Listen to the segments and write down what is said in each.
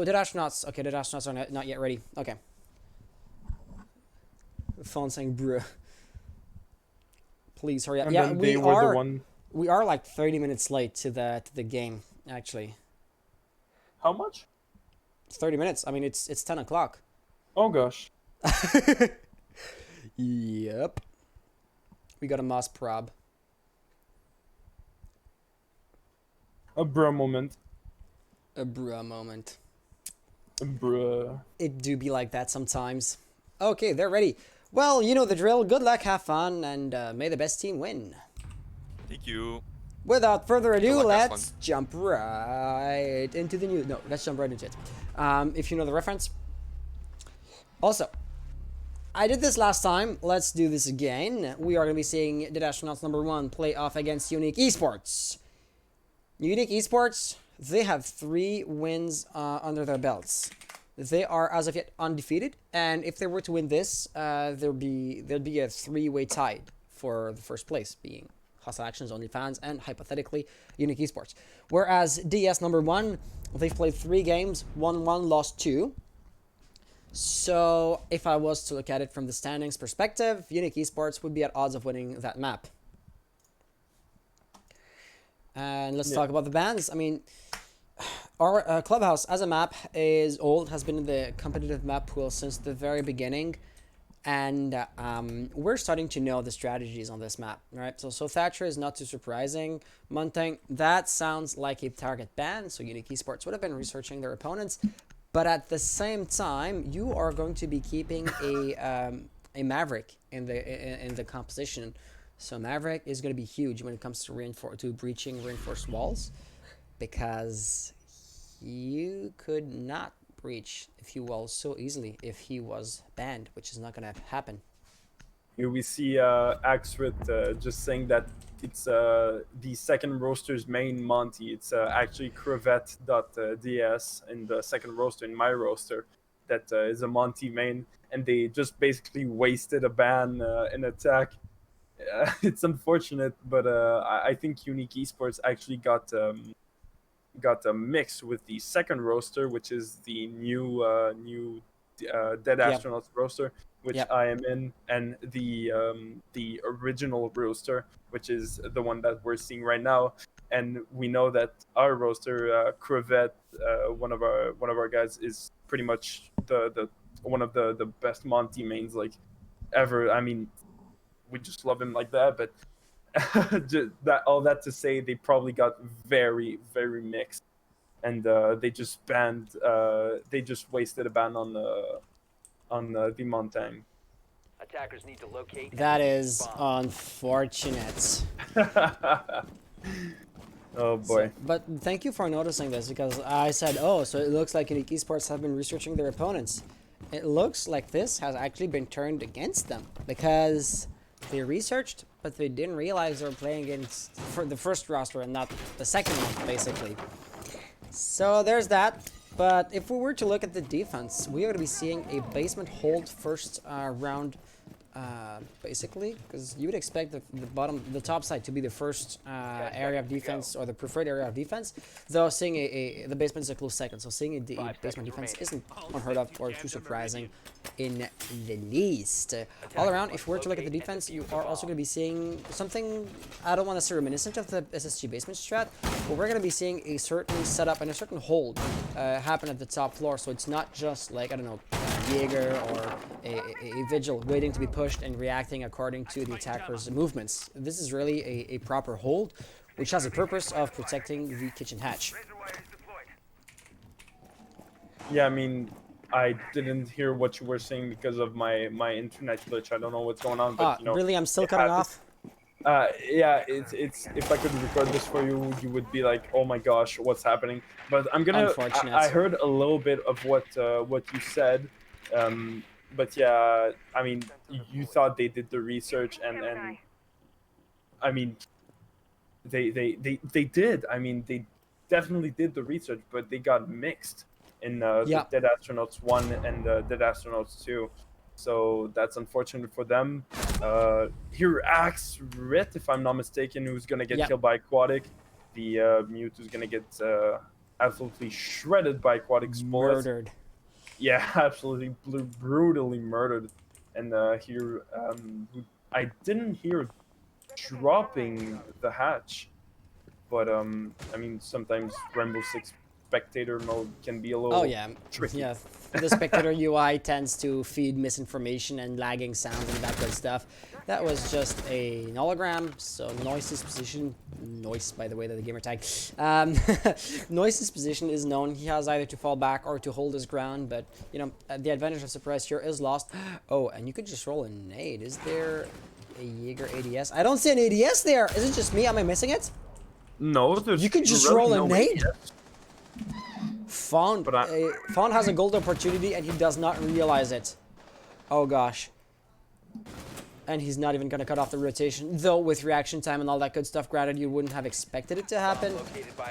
Oh, Dead Astronauts. Okay, Dead Astronauts are not yet ready. Okay. The phone saying bruh. Please hurry up. And Yeah, then they were the one. we are like 30 minutes late to the game, actually. How much? 30 minutes. I mean, it's 10 o'clock. Oh gosh. Yep. We got a mouse prob. A bruh moment. A bruh moment. A bruh. It do be like that sometimes. Okay, they're ready. Well, you know the drill. Good luck, have fun, and may the best team win. Thank you. Without further ado, luck, have let's jump right into the news. No, let's jump right into it. If you know the reference. Also, I did this last time. Let's do this again. We are going to be seeing Dead Astronauts #1 play off against Uniique Esports. Uniique Esports, they have 3 wins under their belts. They are, as of yet, undefeated, and if they were to win this, there'd be a 3-way tie for the first place, being Hostile Actions, OnlyFans, and hypothetically Uniique Esports. Whereas DS #1, they've played 3 games, won 1, lost 2. So if I was to look at it from the standings perspective, Uniique Esports would be at odds of winning that map. And let's talk about the bans. I mean, our Clubhouse as a map is old, has been in the competitive map pool since the very beginning. And we're starting to know the strategies on this map, right? So Thatcher is not too surprising. Montaigne, that sounds like a target ban, so Uniique Esports would have been researching their opponents. But at the same time, you are going to be keeping a Maverick in the composition. So Maverick is going to be huge when it comes to breaching reinforced walls, because you could not breach a few walls so easily if he was banned, which is not going to happen. Here we see Axrit just saying that it's the second roster's main Monty. It's actually Crevette.ds in the second roster, in my roster, that is a Monty main, and they just basically wasted a ban in attack. It's unfortunate, but I think Uniique Esports actually got a mix with the second roster, which is the new Dead Astronauts roster, which I am in, and the original roster, which is the one that we're seeing right now. And we know that our roster, Crevette, one of our guys, is pretty much the one of the best Monty mains like ever. I mean, we just love him like that. But all that to say, they probably got very, very mixed, and they just wasted a ban on the Montaigne. Attackers need to locate. That is unfortunate. Oh boy. So, but thank you for noticing this, because I said, oh, so it looks like Uniique Esports have been researching their opponents. It looks like this has actually been turned against them, because they researched, but they didn't realize they were playing against the first roster and not the second one, basically. So there's that. But if we were to look at the defense, we are going to be seeing a basement hold first round, basically, because you would expect the top side to be the first area of defense, or the preferred area of defense, though seeing the basement is a close second, so seeing a basement defense isn't unheard of or too surprising in the least. All around, if we were to look at the defense, you are also going to be seeing something, I don't want to say reminiscent of the SSG basement strat, but we're going to be seeing a certain setup and a certain hold happen at the top floor, so it's not just like, I don't know, Jaeger or a Vigil waiting to be pushed and reacting according to the attacker's movements. This is really a proper hold, which has a purpose of protecting the kitchen hatch. Yeah, I mean, I didn't hear what you were saying because of my internet glitch. I don't know what's going on, but you know. Really, I'm still cutting off? Yeah, it's if I could record this for you, you would be like, oh my gosh, what's happening? But I'm gonna. Unfortunate. I heard a little bit of what you said, but yeah, I mean, you thought they did the research, and I mean, they did. I mean, they definitely did the research, but they got mixed in the Dead Astronauts 1 and the Dead Astronauts 2. So that's unfortunate for them. Here, Axrit, if I'm not mistaken, who's gonna get killed by Aquatic. The Mute who's gonna get absolutely shredded by Aquatic Sports. Murdered. Yeah, absolutely brutally murdered. And here, I didn't hear dropping the hatch, but I mean, sometimes Rainbow Six spectator mode can be a little Oh yeah, tricky. yeah. The spectator UI tends to feed misinformation and lagging sounds and that good stuff. That was just a hologram, so Noise's position, Noise by the way, that the gamer tag. Noise's position is known. He has either to fall back or to hold his ground, but you know the advantage of surprise here is lost. Oh, and you could just roll a nade. Is there a Jaeger ADS? I don't see an ADS there. Is it just me? Am I missing it? No, there's You could just really roll a no nade. ADS. Fawn, But Fawn has a gold opportunity and he does not realize it. Oh gosh. And he's not even gonna cut off the rotation, though with reaction time and all that good stuff, granted you wouldn't have expected it to happen,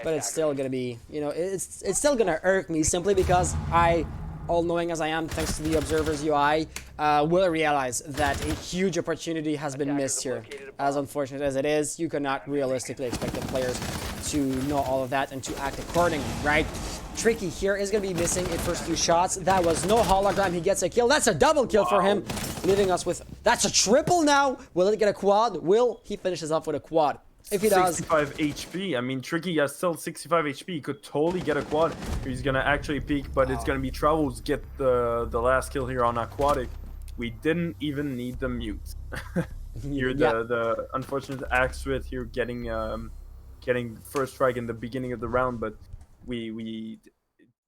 but it's still gonna be, you know, it's still gonna irk me simply because I, all knowing as I am, thanks to the Observer's UI, will realize that a huge opportunity has been missed here. As unfortunate as it is, you cannot realistically expect the players to know all of that and to act accordingly, right? Tricky here is going to be missing in first few shots. That was no hologram. He gets a kill. That's a double kill for him, leaving us with... That's a triple now. Will it get a quad? Will he finishes off with a quad? If he does... 65 HP. I mean, Tricky has still 65 HP. He could totally get a quad. He's going to actually peek, but it's going to be Travels get the last kill here on Aquatic. We didn't even need the mute. Here, the unfortunate Axwit here getting first strike in the beginning of the round, but it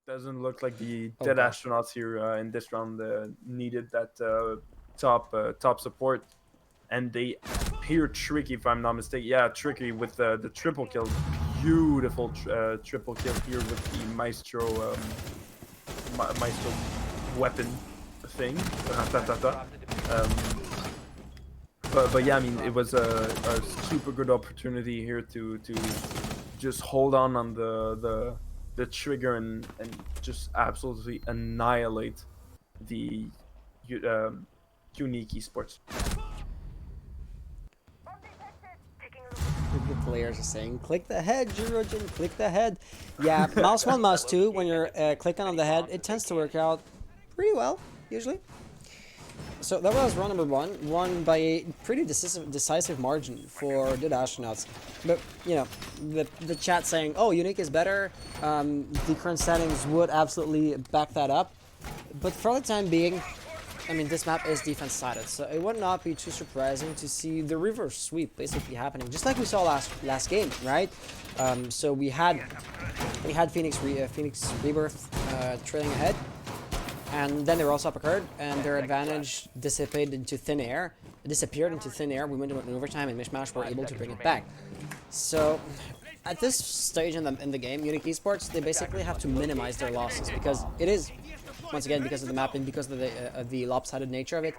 doesn't look like the dead astronauts here in this round needed that top support, and they appear Tricky, if I'm not mistaken. Yeah, Tricky with the triple kill, beautiful triple kill here with the Maestro Maestro weapon thing. But yeah, I mean, it was a super good opportunity here to just hold on the trigger and just absolutely annihilate the Uniique Esports. The players are saying, click the head, Jirojin, click the head. Yeah, mouse 1, mouse 2, when you're clicking on the head, it tends to work out pretty well, usually. So that was round number 1, won by a pretty decisive margin for the Astronauts. But, you know, the chat saying, oh, Uniique is better, the current settings would absolutely back that up. But for the time being, I mean, this map is defense-sided, so it would not be too surprising to see the reverse sweep basically happening, just like we saw last game, right? So we had Phoenix Rebirth trailing ahead. And then they were also uppercut, and their advantage disappeared into thin air. We went into overtime, and Mishmash were able to bring it back. So, at this stage in the game, Uniique Esports, they basically have to minimize their losses because it is, once again, because of the map and because of the lopsided nature of it,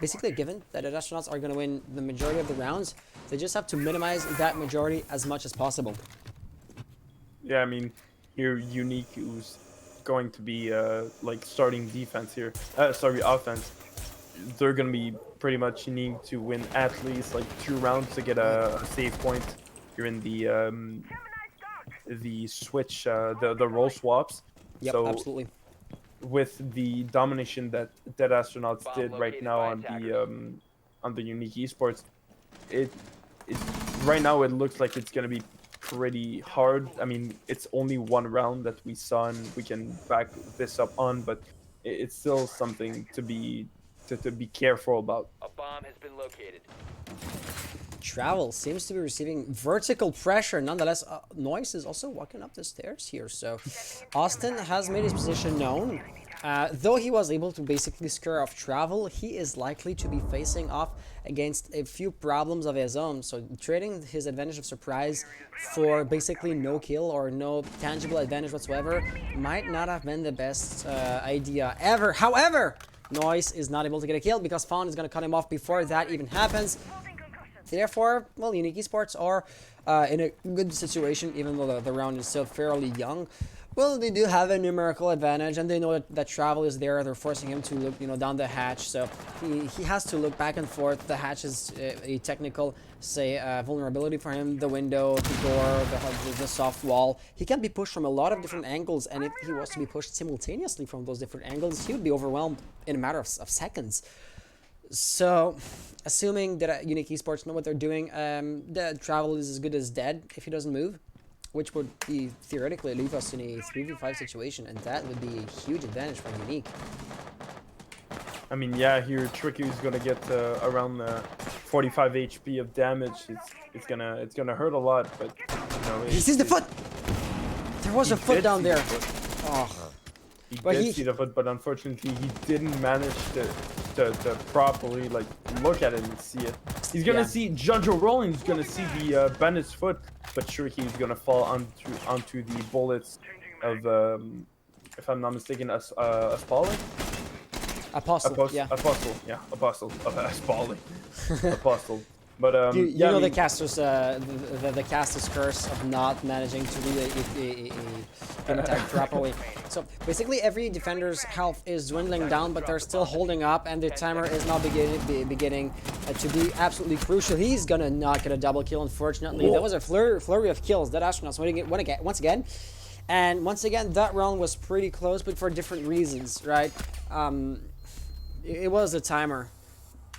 basically given that the Astronauts are going to win the majority of the rounds, they just have to minimize that majority as much as possible. Yeah, I mean, here Uniique, who's going to be like starting defense here, offense, they're gonna be pretty much needing to win at least like 2 rounds to get a save point here in the switch, the role swaps. Yep, so absolutely. With the domination that Dead Astronauts did right now on the Uniique Esports, it right now it looks like it's gonna be pretty hard. I mean, it's only 1 round that we saw, and we can back this up on, but it's still something to be careful about. A bomb has been located. Travel seems to be receiving vertical pressure. Nonetheless, Noise is also walking up the stairs here. So Austin has made his position known. Though he was able to basically scare off Travel, he is likely to be facing off against a few problems of his own. So trading his advantage of surprise for basically no kill or no tangible advantage whatsoever might not have been the best idea ever. However, Noise is not able to get a kill because Fawn is going to cut him off before that even happens. Therefore, well, Uniique Esports are in a good situation, even though the round is still fairly young. Well, they do have a numerical advantage, and they know that travel is there. They're forcing him to look, down the hatch. So he has to look back and forth. The hatch is a technical, say, vulnerability for him. The window, the door, the soft wall. He can be pushed from a lot of different angles, and if he was to be pushed simultaneously from those different angles, he would be overwhelmed in a matter of seconds. So, assuming that Uniique Esports know what they're doing, the travel is as good as dead if he doesn't move, which would be theoretically leave us in a 3v5 situation, and that would be a huge advantage for Uniique. I mean, yeah, here Tricky is gonna get around 45 HP of damage. It's gonna hurt a lot, but He sees the foot. There was a foot down there. Oh, He but did see the foot, but unfortunately he didn't manage to properly like look at it and see it. He's gonna see Jojo rolling. He's gonna see the bandit's foot, but Tricky is gonna fall onto the bullets of if I'm not mistaken, Aspali? Apostle. Apostle. Aspali. Apostle. But You know the caster's the caster's curse of not managing to read an attack properly. So basically, every defender's health is dwindling down, but they're still holding up, and the timer is now beginning to be absolutely crucial. He's gonna not get a double kill, unfortunately. That was a flurry of kills. That Astronauts winning it once again. And once again, that round was pretty close, but for different reasons, right? It was a timer,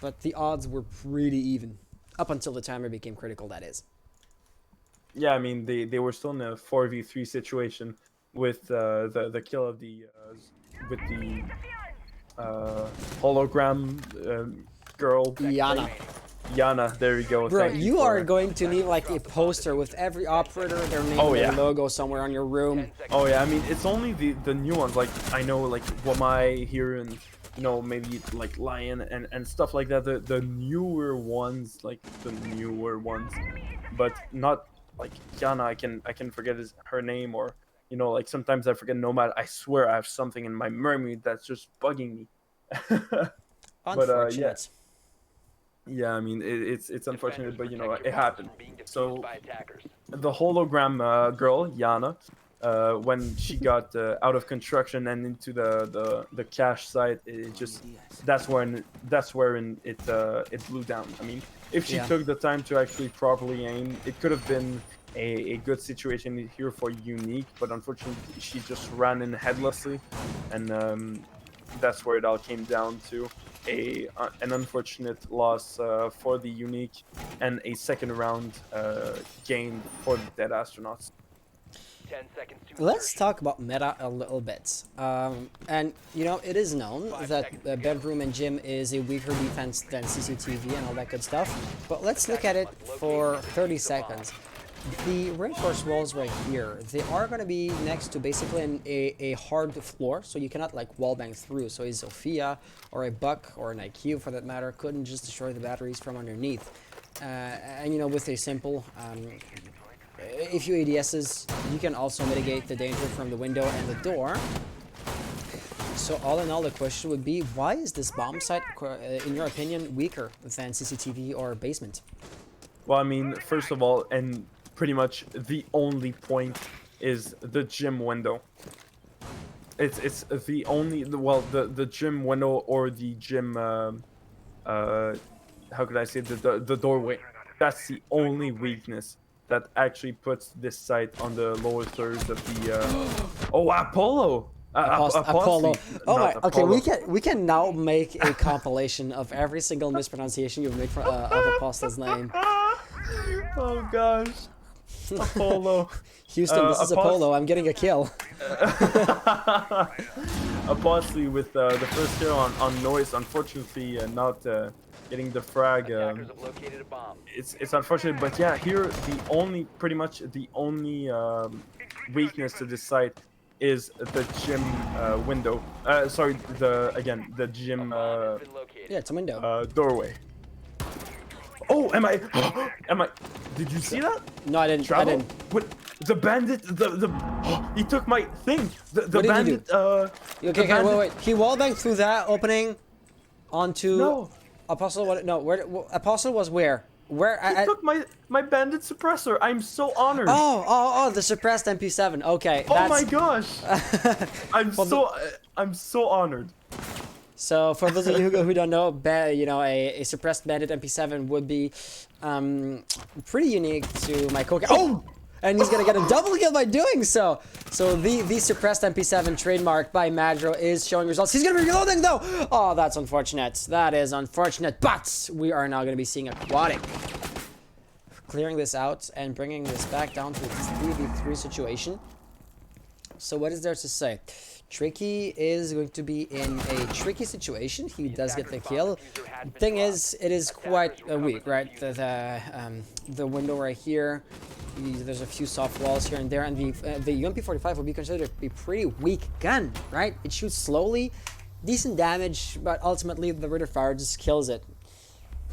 but the odds were pretty even. Up until the timer became critical, that is. Yeah, I mean they were still in a 4v3 situation with the kill of the with the hologram girl. Yana, there you go. Bro, Thank you for are it. going to need like a poster with every operator, their name, their logo somewhere on your room. Oh yeah, I mean it's only the new ones. Like I know like Wamai here and maybe like Lion and stuff like that. The newer ones, but not like Yana. I can forget her name, or like sometimes I forget Nomad. I swear I have something in my memory that's just bugging me. Unfortunate. Yeah, I mean it's unfortunate, but it happened. So the hologram girl Yana, when she got out of construction and into the cache site, that's where it blew down. I mean, if she took the time to actually properly aim, it could have been a good situation here for Uniique, but unfortunately she just ran in headlessly, and that's where it all came down to. An unfortunate loss for the Uniique, and a second round gain for the Dead Astronauts. 10 seconds to Let's talk about meta a little bit. And it is known that bedroom and gym is a weaker defense than CCTV and all that good stuff. But let's look at it for 30 seconds. The reinforced walls right here, they are going to be next to basically a hard floor, so you cannot like wall bang through. So a Zofia or a Buck or an IQ for that matter couldn't just destroy the batteries from underneath. And with a simple a few ADSs, you can also mitigate the danger from the window and the door. So all in all, the question would be, why is this bomb site, in your opinion, weaker than CCTV or basement? Well, I mean, first of all, and pretty much the only point is the gym window. It's the only the gym window, or the gym how could I say, the doorway. That's the only weakness that actually puts this site on the lower thirds of the Apollo. Apollo. Oh my. Okay, Apollo. we can now make a compilation of every single mispronunciation you've made of Apostle's name. Oh gosh. Apollo. Houston, this is Apollo. I'm getting a kill. Apostle with the first kill on Noise, unfortunately not getting the frag. Attackers have located a bomb. It's unfortunate, but yeah, here pretty much the only weakness to this site is the gym window. Sorry, the gym Yeah, it's a window. doorway. Oh, am I? Did you see that? No, I didn't. Travel? I didn't. What? The bandit? He took my thing. The What did he bandit. Okay, wait. He wallbanged through that opening onto No. Apostle. What? No, where? Apostle was where? Where He took my bandit suppressor. I'm so honored. Oh, the suppressed MP7. Okay, Oh my gosh. I'm so honored. So for those of you who don't know, a suppressed bandit MP7 would be pretty unique to my Coca. Oh, and he's gonna get a double kill by doing so. So the suppressed MP7 trademark by Madro is showing results. He's gonna be reloading though. Oh, that's unfortunate. That is unfortunate. But we are now gonna be seeing Aquatic clearing this out and bringing this back down to a 3v3 situation. So what is there to say? Tricky is going to be in a tricky situation. He does get the kill. Thing is, it is quite weak, right? The window right here. There's a few soft walls here and there, and the UMP45 would be considered a pretty weak gun, right? It shoots slowly, decent damage, but ultimately the rate of fire just kills it.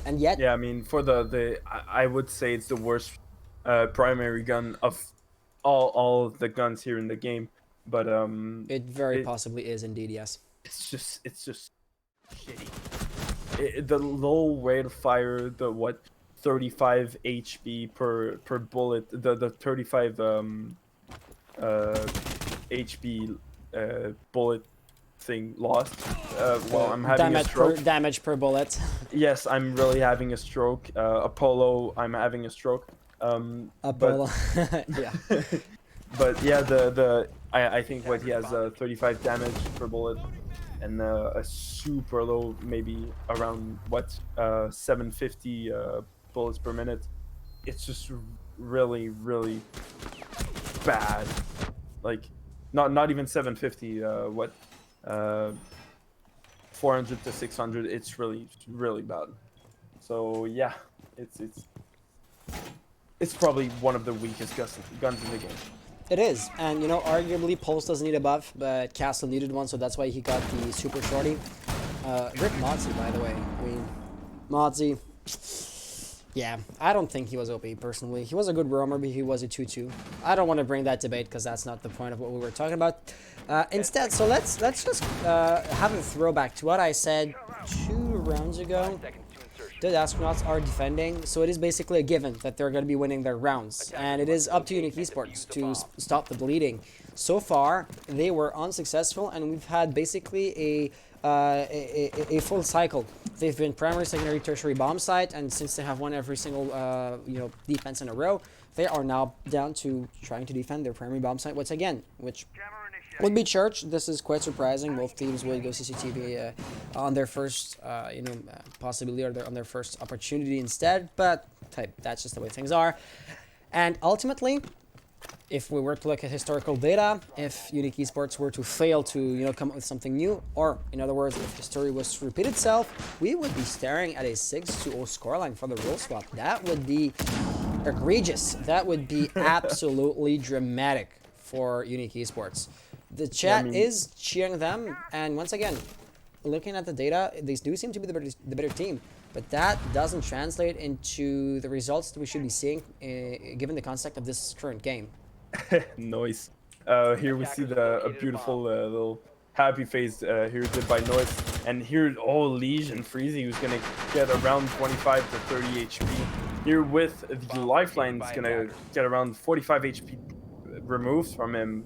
And yet, yeah, I mean, for I would say it's the worst primary gun of all the guns here in the game. But it very possibly is indeed, yes. It's just shitty. The low rate of fire, the 35 HP per bullet, the 35 HP bullet thing lost. Well, I'm having a stroke. Damage per bullet. Yes, I'm really having a stroke. Apollo, I'm having a stroke. Apollo, yeah. But yeah, I think what he has 35 damage per bullet, and a super low, maybe around 750 bullets per minute. It's just really bad. Like not even 750. 400 to 600. It's really bad. So yeah, it's probably one of the weakest guns in the game. It is, and arguably Pulse doesn't need a buff, but Castle needed one, so that's why he got the super shorty. Rip Mozzie, by the way. I mean, Mozzie. Yeah, I don't think he was OP personally. He was a good roamer, but he was a 2-2. I don't want to bring that debate because that's not the point of what we were talking about. Instead, so let's just have a throwback to what I said 2 rounds ago. The Astronauts are defending, so it is basically a given that they're going to be winning their rounds, and it is up to Uniique Esports to stop the bleeding. So far, they were unsuccessful, and we've had basically a full cycle. They've been primary, secondary, tertiary bomb site, and since they have won every single defense in a row, they are now down to trying to defend their primary bomb site once again, which would be Church. This is quite surprising. Both teams will go CCTV on their first, possibility, or on their first opportunity instead. But that's just the way things are. And ultimately, if we were to look at historical data, if Uniique Esports were to fail to come up with something new, or in other words, if history was to repeat itself, we would be staring at a 6-0 scoreline for the rule swap. That would be egregious. That would be absolutely dramatic for Uniique Esports. The chat is cheering them, and once again, looking at the data, they do seem to be the better team, but that doesn't translate into the results that we should be seeing, given the concept of this current game. Noise. Here we see a beautiful little happy face here did by Noise, and here Liege and Freezy, who's gonna get around 25 to 30 HP. Here with the lifeline, is gonna get around 45 HP removed from him.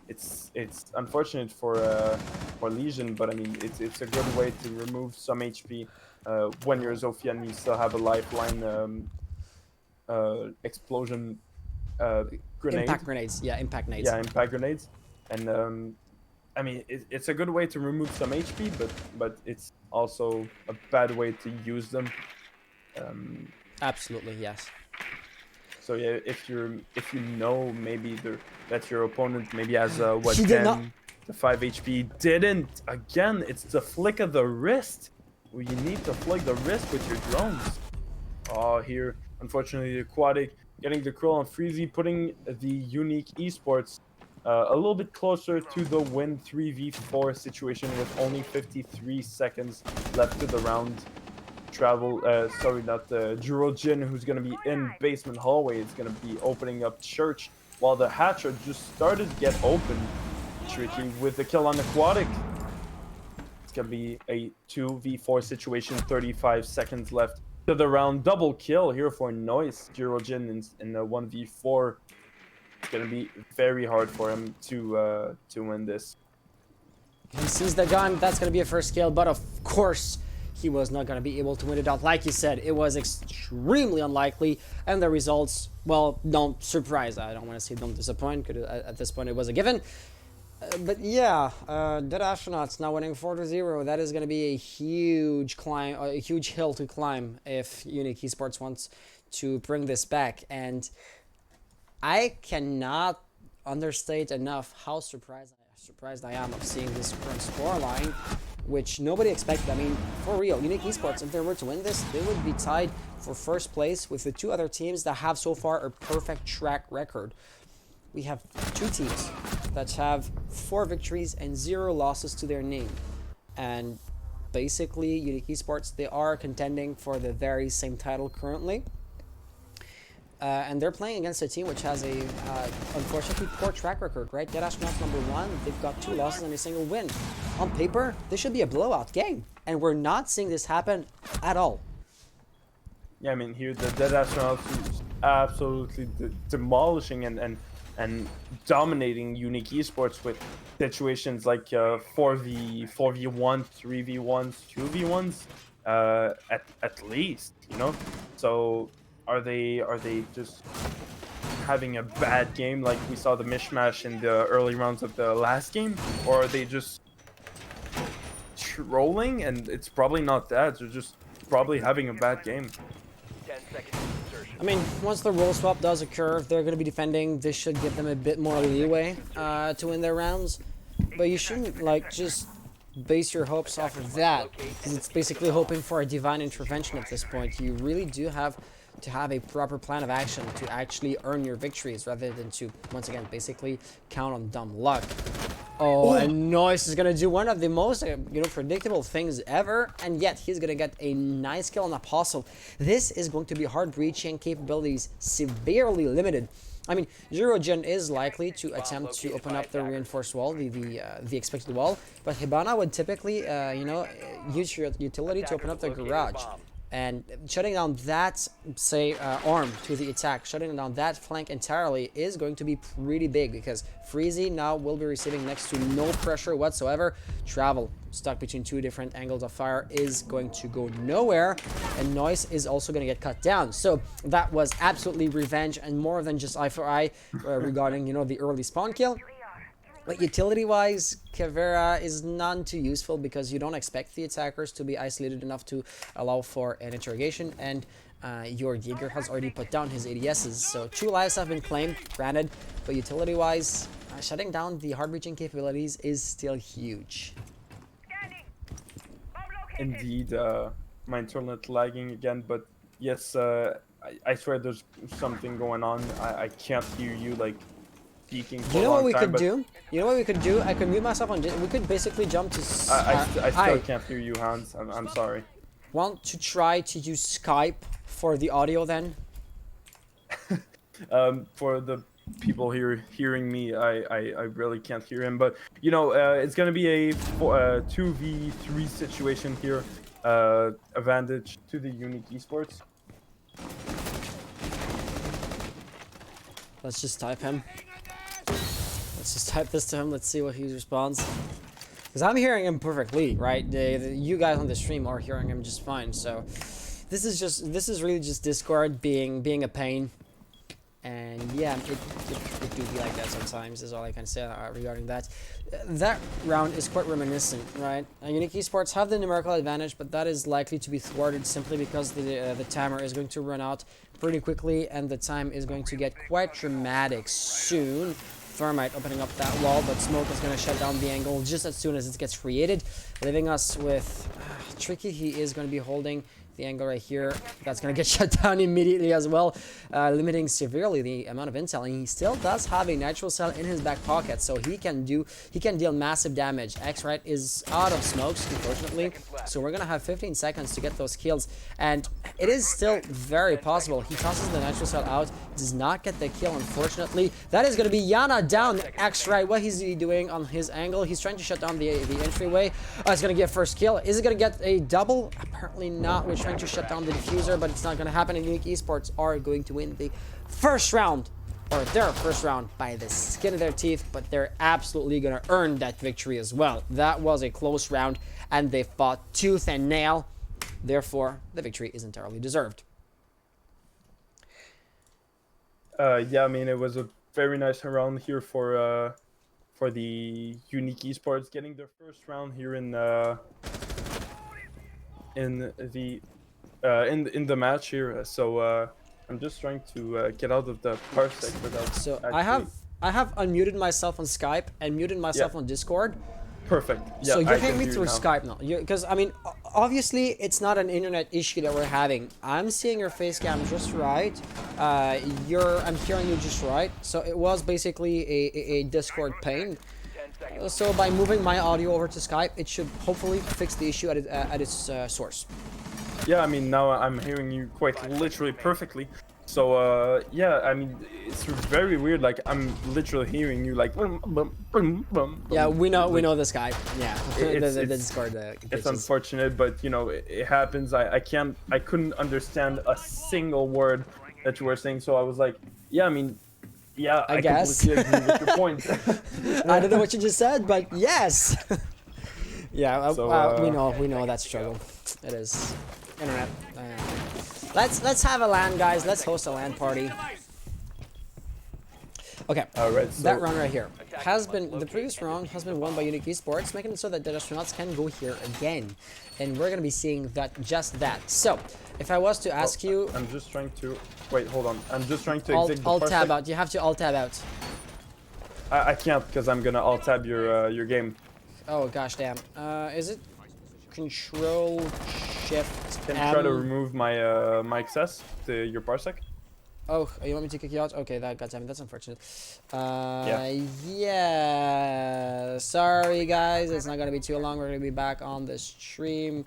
It's unfortunate for Legion, but I mean it's a good way to remove some HP when you're Zofia and you still have a lifeline explosion grenade. Impact grenades, yeah, impact nades. Yeah, impact grenades, and I mean it's a good way to remove some HP, but it's also a bad way to use them. Absolutely, yes. So yeah, if you know maybe that your opponent maybe has 10 to 5 HP, didn't again. It's the flick of the wrist. Well, you need to flick the wrist with your drones. Oh, here unfortunately the Aquatic getting the curl on Freezy, putting the Uniique Esports a little bit closer to the win 3v4 situation with only 53 seconds left to the round. Jurojin, who's going to be in basement hallway, is going to be opening up Church, while the Hatcher just started to get open. Tricky with the kill on Aquatic. It's going to be a 2v4 situation, 35 seconds left to the round. Double kill here for Noise. Girojin in the 1v4. It's gonna be very hard for him to win this. He sees the gun. That's going to be a first kill, but of course, he was not going to be able to win it out. Like you said, it was extremely unlikely, and the results, well, don't surprise. I don't want to say don't disappoint, because at this point it was a given. But yeah, Dead Astronauts now winning 4-0. That is going to be a huge climb, a huge hill to climb if Uniique Esports wants to bring this back. And I cannot understate enough how surprised I am of seeing this current scoreline, which nobody expected. I mean, for real, Uniique Esports, if they were to win this, they would be tied for first place with the two other teams that have so far a perfect track record. We have two teams that have 4 victories and 0 losses to their name. And basically, Uniique Esports, they are contending for the very same title currently. And they're playing against a team which has a, unfortunately, poor track record, right? Dead Astronauts #1, they've got 2 losses and a single win. On paper, this should be a blowout game. And we're not seeing this happen at all. Yeah, I mean, here the Dead Astronauts is absolutely demolishing and dominating Uniique Esports with situations like 4v1, 3v1s, 2v1s, at least, you know? So are they just having a bad game like we saw the mishmash in the early rounds of the last game? Or are they just trolling? And it's probably not that. They're just probably having a bad game. 10 seconds to insertion. I mean, once the role swap does occur, they're going to be defending. This should give them a bit more leeway to win their rounds. But you shouldn't, like, just base your hopes off of that, because it's basically hoping for a divine intervention at this point. You really do have to have a proper plan of action to actually earn your victories, rather than to, once again, basically count on dumb luck. Oh, and Noise is gonna do one of the most, predictable things ever, and yet he's gonna get a nice kill on Apostle. This is going to be hard breaching capabilities severely limited. I mean, Girojin is likely to attempt to open up the reinforced wall, the expected wall, but Hibana would typically, use your utility to open up the garage. And shutting down that, say, arm to the attack, shutting down that flank entirely is going to be pretty big, because Freezy now will be receiving next to no pressure whatsoever. Travel, stuck between 2 different angles of fire, is going to go nowhere, and Noise is also going to get cut down. So that was absolutely revenge, and more than just eye for eye regarding, the early spawn kill. But utility-wise, Caveira is none too useful, because you don't expect the attackers to be isolated enough to allow for an interrogation, and your Jaeger has already put down his ADSs, so 2 lives have been claimed, granted, but utility-wise, shutting down the hard-reaching capabilities is still huge. Indeed, my internet lagging again, but yes, I swear there's something going on. I can't hear you, like, speaking for You know a what long we time, could but do? You know what we could do? I could mute myself on. We could basically jump to. I still hi. can't hear you, Hans. I'm sorry. Want to try to use Skype for the audio then? For the people here hearing me, I really can't hear him, but it's gonna be a 2v3 situation here. Advantage to the Uniique Esports. Let's just type him. Let's just type this to him. Let's see what he responds. Because I'm hearing him perfectly, right? You guys on the stream are hearing him just fine. So this is really just Discord being a pain. And yeah, it do be like that sometimes, is all I can say regarding that. That round is quite reminiscent, right? Uniique Esports have the numerical advantage, but that is likely to be thwarted simply because the timer is going to run out pretty quickly, and the time is going to get quite dramatic soon. Thermite opening up that wall, but Smoke is going to shut down the angle just as soon as it gets created, leaving us with Tricky. He is going to be holding the angle right here. That's going to get shut down immediately as well, limiting severely the amount of intel. And he still does have a natural cell in his back pocket, so he can deal massive damage. X-Right is out of smokes, unfortunately, so we're going to have 15 seconds to get those kills, and it is still very possible. He tosses the natural cell out, does not get the kill, unfortunately. That is going to be Yana down. X-Right, what is he doing on his angle? He's trying to shut down the entryway. He's going to get first kill. Is it going to get a double? Apparently not, which trying to shut down the diffuser, but it's not going to happen. And Uniique Esports are going to win the first round, or their first round, by the skin of their teeth, but they're absolutely going to earn that victory as well. That was a close round, and they fought tooth and nail. Therefore, the victory is entirely deserved. Yeah, I mean, it was a very nice round here for the Uniique Esports, getting their first round here in the match here. So I'm just trying to get out of the parsec without. So actually... I have unmuted myself on Skype and muted myself on Discord. Perfect. Yeah, So you're I hearing can me through Skype now. Because I mean, obviously it's not an internet issue that we're having. I'm seeing your face cam just right. I'm hearing you just right. So it was basically a Discord pain. So by moving my audio over to Skype, it should hopefully fix the issue at its source. Yeah, I mean, now I'm hearing you quite literally perfectly. So yeah, I mean, it's very weird. Like, I'm literally hearing you like. Yeah, we know this guy. Yeah, the Discord. It's unfortunate, but you know, it happens. I couldn't understand a single word that you were saying. So I was like, yeah, I mean, yeah, I guess. completely agree with your point. I don't know what you just said, but yes. Yeah, So, we know that struggle. It is internet. Let's have a LAN, guys. Let's host a LAN party. Okay. All right. So that round right here the previous round has been won by Uniique Esports, making it so that the Astornauts can go here again, and we're gonna be seeing just that. So, if I was to ask you, I'm just trying to wait. Hold on. I'm just trying to alt tab out. You have to alt tab out. I can't because I'm gonna alt tab your game. Oh gosh, damn. Is it Control Shift? Can you try to remove my my access to your parsec? Oh, you want me to kick you out? Okay, goddammit, that's unfortunate. Yeah. Sorry guys, it's not gonna be too long. We're gonna be back on the stream.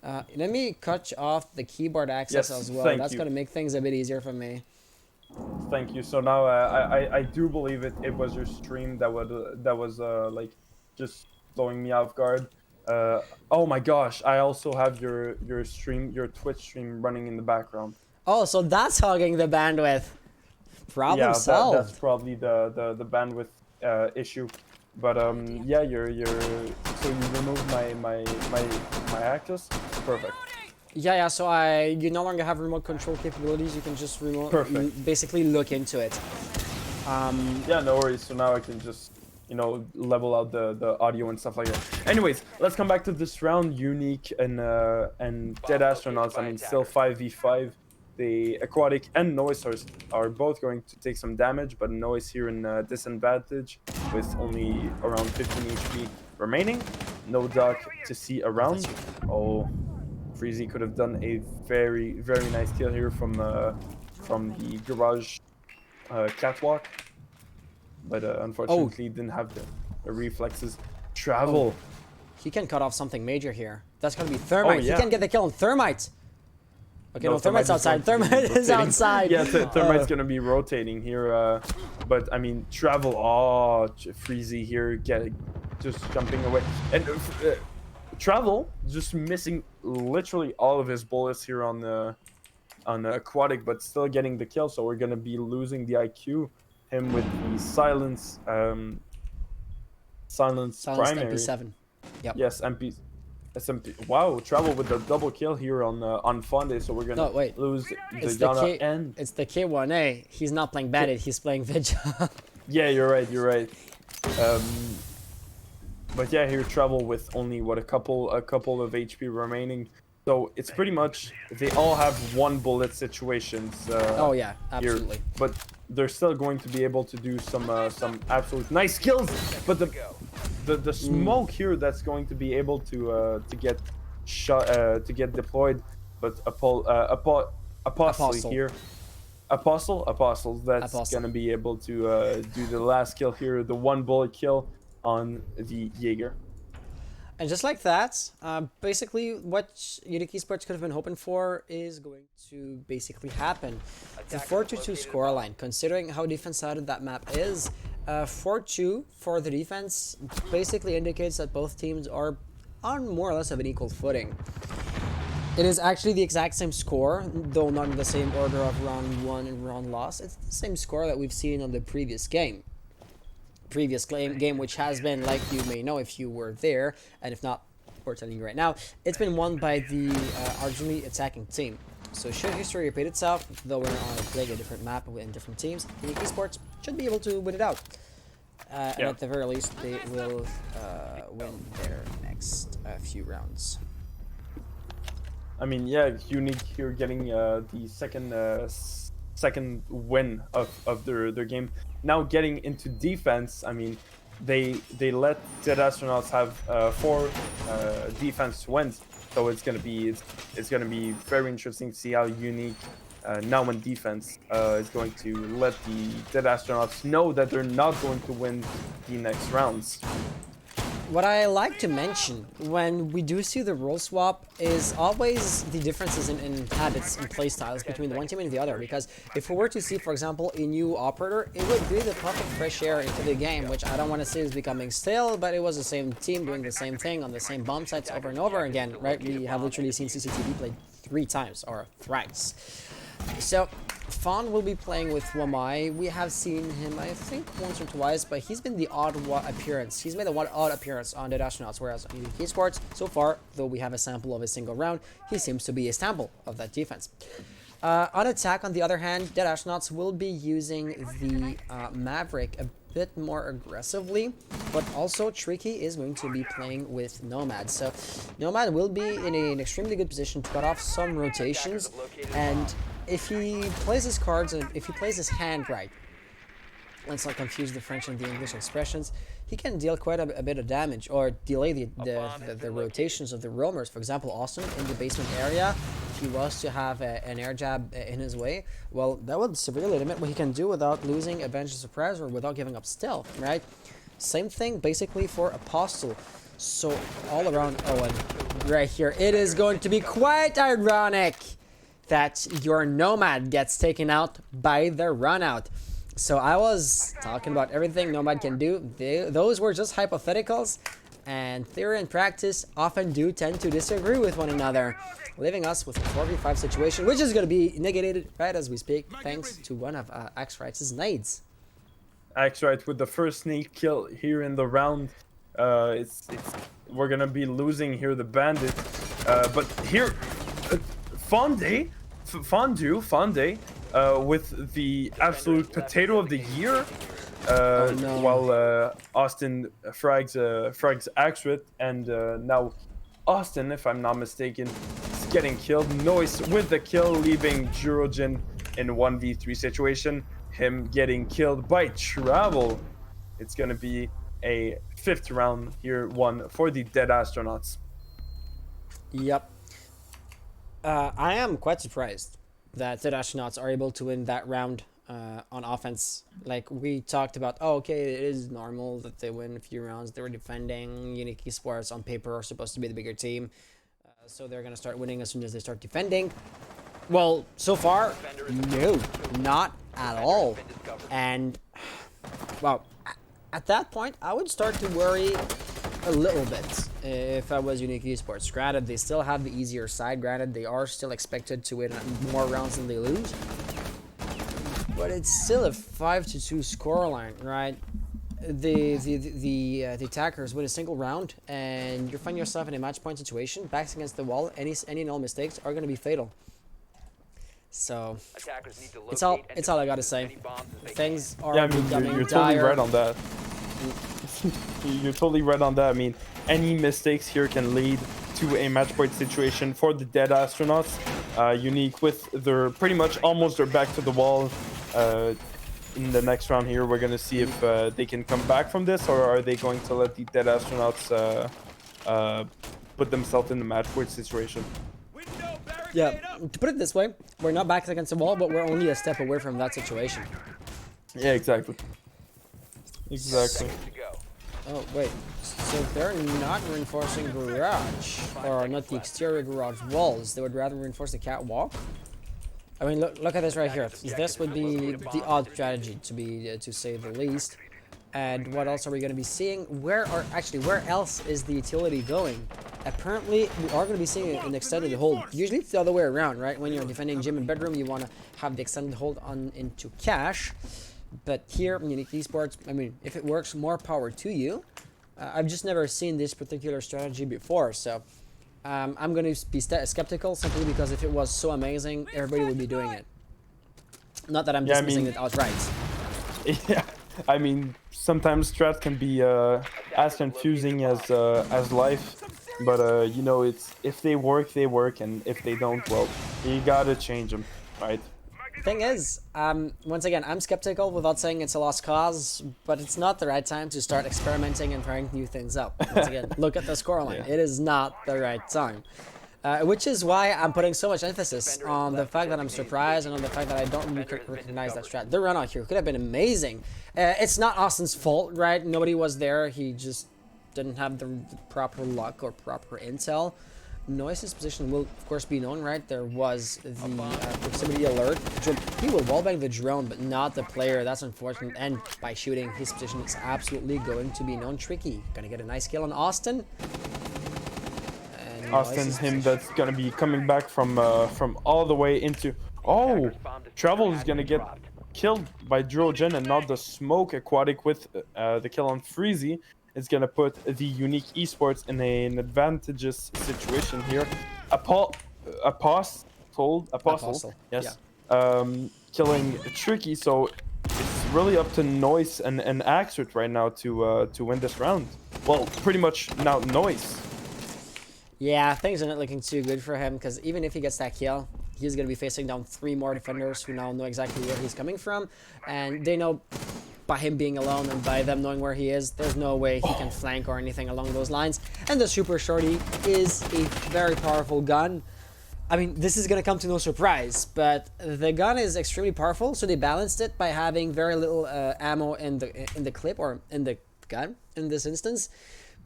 Let me cut off the keyboard access as well. That's gonna make things a bit easier for me. Thank you. So now I do believe it was your stream that was like just throwing me off guard. Oh my gosh, I also have your Twitch stream running in the background. Oh, so that's hogging the bandwidth. Problem solved. That's probably the bandwidth issue. But yeah, so you removed my access. Perfect. Yeah. So you no longer have remote control capabilities. You can just basically look into it. Yeah, no worries. So now I can just level out the audio and stuff like that. Anyways, let's come back to this round. Uniique and Dead Astronauts. I mean, still 5v5. The Aquatic and Noise are both going to take some damage, but Noise here in disadvantage with only around 15 HP remaining. No Doc to see around. Oh, Freezy could have done a very, very nice kill here from the garage catwalk, but unfortunately didn't have the reflexes. Travel. He can cut off something major here. That's gonna be Thermite. Yeah. He can get the kill on Thermite. Okay, no, Thermite's outside. Thermite is outside. Yeah, Thermite's gonna be rotating here. But I mean, Travel. Oh, Freezy here, just jumping away, and Travel just missing literally all of his bullets here on the Aquatic, but still getting the kill. So we're gonna be losing the IQ. Him with the silence primary. MP7. Yep. Yes, SMP. Wow, Travel with the double kill here on Fonde, so we're gonna lose the Yana and it's the K1A. He's not playing Bandit, he's playing Vigil. Yeah, you're right. But yeah, here Travel with only a couple of HP remaining. So it's pretty much they all have one bullet situations. Oh yeah, absolutely. Here, but they're still going to be able to do some absolute nice kills. But the smoke here that's going to be able to get shot to get deployed. But Apostle here, Apostle that's gonna be able to do the last kill here, the one bullet kill on the Jaeger. And just like that, basically what Uniique Esports could have been hoping for is going to basically happen. The 4-2 scoreline, considering how defense-sided that map is, 4-2 for the defense basically indicates that both teams are on more or less of an equal footing. It is actually the exact same score, though not in the same order of round 1 and round loss. It's the same score that we've seen on the previous game. Game which has been, like you may know if you were there, and if not, we're telling you right now, it's been won by the Argentine attacking team. So should history repeat itself, though we're on playing a different map and different teams, Uniique Esports should be able to win it out. And at the very least, they will win their next few rounds. I mean, yeah, Uniique here getting the second win of their game. Now getting into defense, I mean, they let Dead Astronauts have 4 defense wins, so it's gonna be very interesting to see how Uniique now in defense is going to let the Dead Astronauts know that they're not going to win the next rounds. What I like to mention when we do see the role swap is always the differences in habits and playstyles between the one team and the other. Because if we were to see, for example, a new operator, it would be the puff of fresh air into the game, which I don't want to say is becoming stale, but it was the same team doing the same thing on the same bomb sites over and over again, right? We have literally seen CCTV played 3 times or thrice. So Fawn will be playing with Wamai. We have seen him, I think, once or twice, but he's been the odd appearance. He's made the one odd appearance on the Astronauts, whereas on Uniique Esports, so far, though we have a sample of a single round, he seems to be a sample of that defense. On attack, on the other hand, Dead Astronauts will be using the Maverick a bit more aggressively, but also Tricky is going to be playing with Nomad. So Nomad will be in an extremely good position to cut off some rotations, and if he plays his cards and if he plays his hand right, let's not confuse the French and the English expressions, he can deal quite a bit of damage or delay the rotations of the roamers. For example, Austin in the basement area, if he was to have an air jab in his way, well, that would severely limit what he can do without losing Avenge the Surprise or without giving up stealth, right? Same thing basically for Apostle. So all around, oh, and right here, it is going to be quite ironic that your Nomad gets taken out by the runout. So I was talking about everything Nomad can do. Those were just hypotheticals, and theory and practice often do tend to disagree with one another, leaving us with a 4v5 situation, which is going to be negated right as we speak, thanks to one of Axrite's nades. Axrite with the first nade kill here in the round. We're gonna be losing here the bandit, but here. Fonde with the absolute potato of the year, no. while Austin frags Axrit, and now Austin, if I'm not mistaken, is getting killed. Noise with the kill, leaving Jurojin in 1v3 situation. Him getting killed by Travel. It's gonna be a 5th round here, one for the Dead Astronauts. Yep. I am quite surprised that Dead Astronauts are able to win that round on offense. Like we talked about, oh, okay, it is normal that they win a few rounds. They were defending. Uniique Esports on paper are supposed to be the bigger team. So they're going to start winning as soon as they start defending. Well, so far, no, not at all. And, well, at that point, I would start to worry a little bit if I was Uniique Esports. Granted, they still have the easier side. Granted, they are still expected to win more rounds than they lose. But it's still a 5-2 scoreline, right? The attackers win a single round, and you find yourself in a match point situation, backs against the wall. Any null mistakes are going to be fatal. So it's all I gotta say. Things are becoming you're dire. totally right on that. You're totally right on that. I mean, any mistakes here can lead to a match point situation for the Dead Astronauts. Uniique with their pretty much almost their back to the wall. In the next round here, we're gonna see if they can come back from this, or are they going to let the Dead Astronauts put themselves in the match point situation. Yeah, to put it this way, we're not backs against the wall, but we're only a step away from that situation. Yeah, exactly. Exactly. Oh, wait. So they're not reinforcing garage, or not the exterior garage walls. They would rather reinforce the catwalk. I mean, look at this right here. This would be the odd strategy, to say the least. And what else are we going to be seeing? Where else is the utility going? apparently we are going to be seeing an extended hold. Usually it's the other way around, right? When you're defending gym and bedroom, you want to have the extended hold on into cash. But here, Uniique Esports, I mean, if it works, more power to you. I've just never seen this particular strategy before, so I'm going to be skeptical simply because if it was so amazing, everybody would be doing it. Not that I'm dismissing it outright. Yeah, I mean, sometimes strat can be as confusing as life, but you know, it's if they work, and if they don't, well, you gotta change them, right? Thing is, once again, I'm skeptical without saying it's a lost cause, but it's not the right time to start experimenting and trying new things out. Once again, look at the scoreline. Yeah. It is not the right time. Which is why I'm putting so much emphasis on the fact that I'm surprised and on the fact that I don't really recognize that strat. The run out here could have been amazing. It's not Austin's fault, right? Nobody was there. He just didn't have the proper luck or proper intel. Noise's position will, of course, be known, right? There was the proximity alert. He will wallbang the drone, but not the player. That's unfortunate. And by shooting, his position is absolutely going to be known. Tricky. Gonna get a nice kill on Austin. Austin, him that's gonna be coming back from all the way into. Oh, Travel is gonna get killed by Drogen and not the smoke. Aquatic with the kill on Freezy. It's gonna put the Uniique Esports in an advantageous situation here. Apostle, yes, yeah. Killing Tricky. So it's really up to Noise and Axrit right now to win this round. Well, pretty much now Noise. Yeah, things are not looking too good for him because even if he gets that kill, he's going to be facing down 3 more defenders who now know exactly where he's coming from. And they know by him being alone and by them knowing where he is, there's no way he can flank or anything along those lines. And the Super Shorty is a very powerful gun. I mean, this is going to come to no surprise, but the gun is extremely powerful, so they balanced it by having very little ammo in the clip or in the gun in this instance.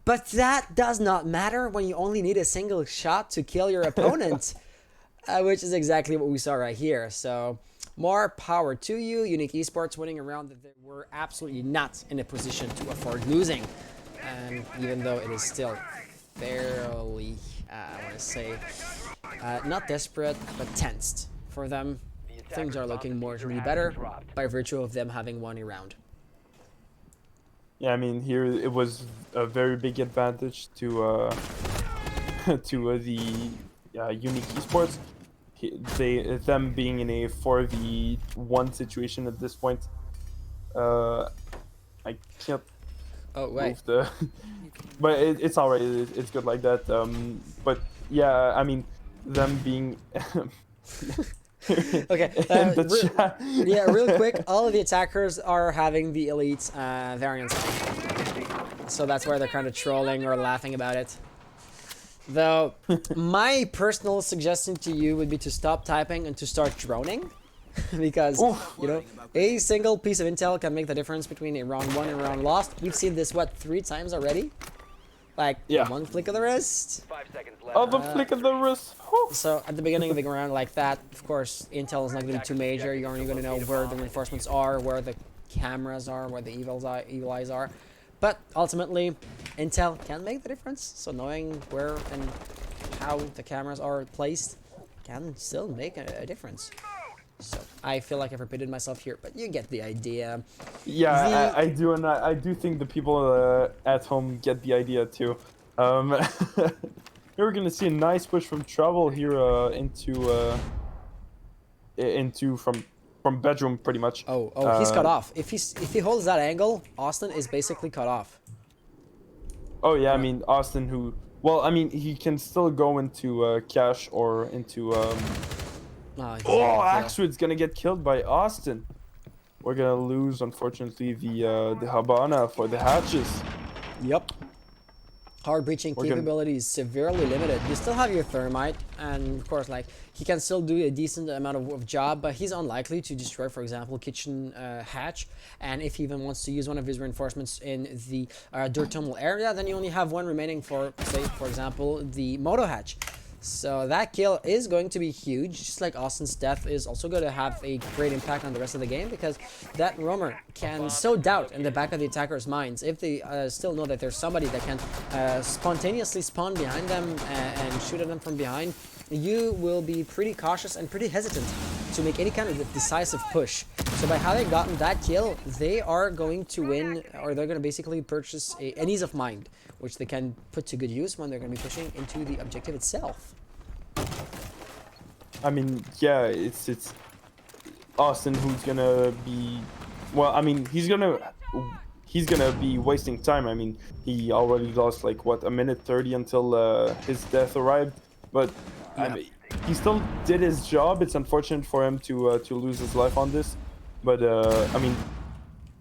But that does not matter when you only need a single shot to kill your opponent, which is exactly what we saw right here. So more power to you. Uniique Esports winning a round that they were absolutely not in a position to afford losing. Even though it is still fairly, I want to say, not desperate, but tensed for them. Things are looking more to be better by virtue of them having won a round. Yeah, I mean, here it was a very big advantage to the Uniique Esports. Them being in a 4v1 situation at this point. I can't move the, but it's alright. It's good like that. But yeah, I mean, them being. Okay, yeah, real quick, all of the attackers are having the elite variants, so that's why they're kind of trolling or laughing about it. Though, my personal suggestion to you would be to stop typing and to start droning, because, you know, a single piece of intel can make the difference between a round won and a round lost. We've seen this, what, 3 times already? Like, one flick of the wrist. 5 seconds left. Oh, the flick of the wrist. So at the beginning of the round like that, of course, intel is not going to be too major. You're only going to know where the reinforcements are, where the cameras are, where the evil eyes are. But ultimately, intel can make the difference. So knowing where and how the cameras are placed can still make a difference. So I feel like I've repeated myself here, but you get the idea. Yeah, I do, and I do think the people at home get the idea too. Here we're gonna see a nice push from Trouble here into from bedroom pretty much. He's cut off. If he holds that angle, Austin is basically cut off. Oh yeah, I mean Austin who. Well, I mean he can still go into cash or into. Axwood's gonna get killed by Austin. We're gonna lose, unfortunately, the Habana for the hatches. Yep. Hard breaching capability is severely limited. You still have your thermite, and of course, like, he can still do a decent amount of job, but he's unlikely to destroy, for example, kitchen hatch. And if he even wants to use one of his reinforcements in the dirt tunnel area, then you only have one remaining for, say, for example, the moto hatch. So that kill is going to be huge, just like Austin's death is also going to have a great impact on the rest of the game, because that roamer can sow doubt in the back of the attacker's minds. If they still know that there's somebody that can spontaneously spawn behind them and shoot at them from behind, you will be pretty cautious and pretty hesitant to make any kind of decisive push. So by having gotten that kill, they are going to win, or they're going to basically purchase an ease of mind, which they can put to good use when they're going to be pushing into the objective itself. I mean, yeah, it's Austin who's gonna be, well, I mean, he's gonna be wasting time. I mean, he already lost like what, a minute 30 until his death arrived, but Yeah. I mean, he still did his job. It's unfortunate for him to lose his life on this, but I mean,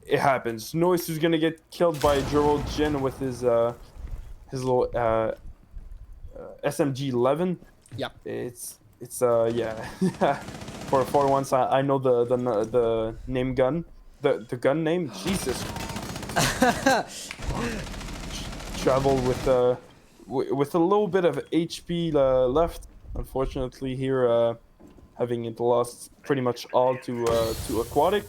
it happens. Noise is gonna get killed by Gerald Jin with his little SMG 11. Yep. It's yeah. for once I know the name gun, the gun name. Jesus. Travel with a little bit of HP left. Unfortunately here, having it lost pretty much all to Aquatic.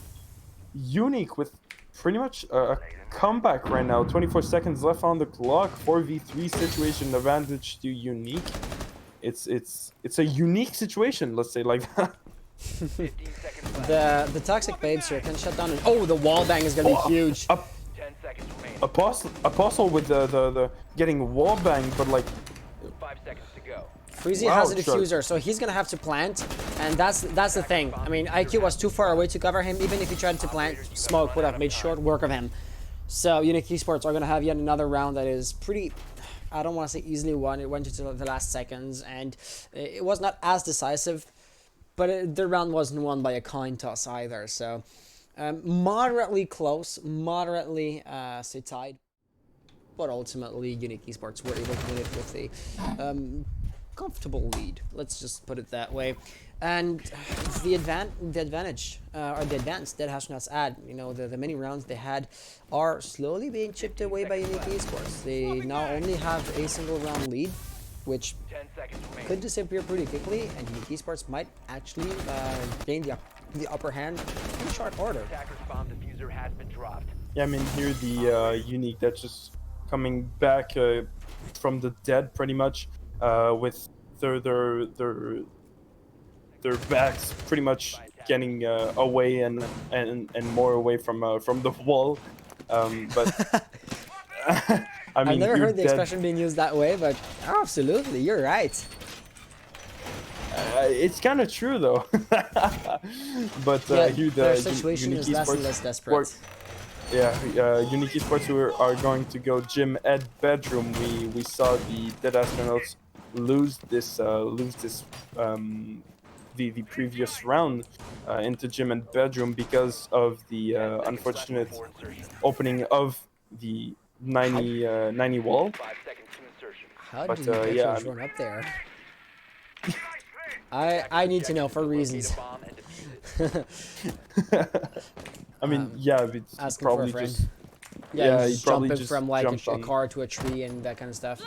Unique with pretty much a comeback right now. 24 seconds left on the clock. 4v3 situation advantage to Unique. It's a unique situation, let's say like that. 15 seconds left. The toxic babes here can shut down. And, oh, the wall bang is gonna be huge. 10 seconds remaining. Apostle with the getting wall bang, but like 5 seconds to go. Freezy Wow, has a sure. diffuser, so he's gonna have to plant, and that's the thing. I mean, IQ was too far away to cover him. Even if he tried to plant, smoke would have made short work of him. So Uniique Esports are gonna have yet another round that is pretty, I don't want to say easily won. It went into the last seconds, and it was not as decisive, but the round wasn't won by a coin toss either. So moderately close, moderately say tied, but ultimately Uniique Esports were able to win it with a comfortable lead. Let's just put it that way. And the advantage or the advance that Astornauts add, you know, the many rounds they had are slowly being chipped away by Uniique Esports. They now only have a single round lead, which 10 seconds remaining. could disappear pretty quickly, and Uniique Esports might actually gain the upper hand in short order. Attacker's bomb diffuser has been dropped. yeah, I mean here the Unique that's just coming back from the dead pretty much, with their backs pretty much getting away and more away from the wall, but I mean, I've never you're heard the dead. expression being used that way, but absolutely, you're right. It's kind of true though. But Yeah, here their the situation Uniique is less and Esports less desperate. work- Yeah, Uniique Esports who are going to go gym at bedroom. We saw the Dead Astronauts lose this the previous round into gym and bedroom because of the 10 seconds left unfortunate before insertion. opening of the 90 wall. 5 seconds to insertion. How But, did you get yeah, yours run up there? I need to know for reasons. Locate a bomb and defuse it. I mean, yeah, it's Asking for a probably friend. just Yeah, he he's probably jumping just from like jumped a on. car to a tree and that kind of stuff.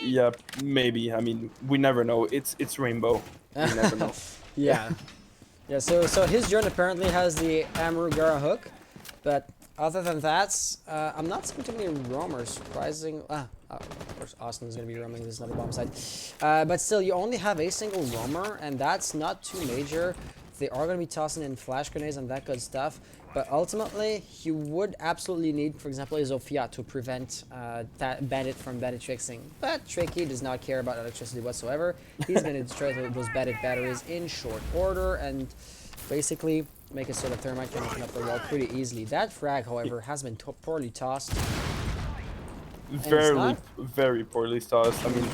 Yeah, maybe. I mean, we never know. It's Rainbow. We never know. Yeah. Yeah, so his drone apparently has the Amrugara hook, but other than that, I'm not seeing too many roamers, surprising. Of course, Austin's going to be roaming, this is another bomb site. But still, you only have a single roamer, and that's not too major. They are going to be tossing in flash grenades and that good stuff, but ultimately, you would absolutely need, for example, a Zofia to prevent that bandit from bandit fixing. But Tricky does not care about electricity whatsoever. He's going to destroy those bandit batteries in short order and basically make a sort of thermite can open up the wall pretty easily. That frag, however, has been poorly tossed. Very poorly tossed. I mean,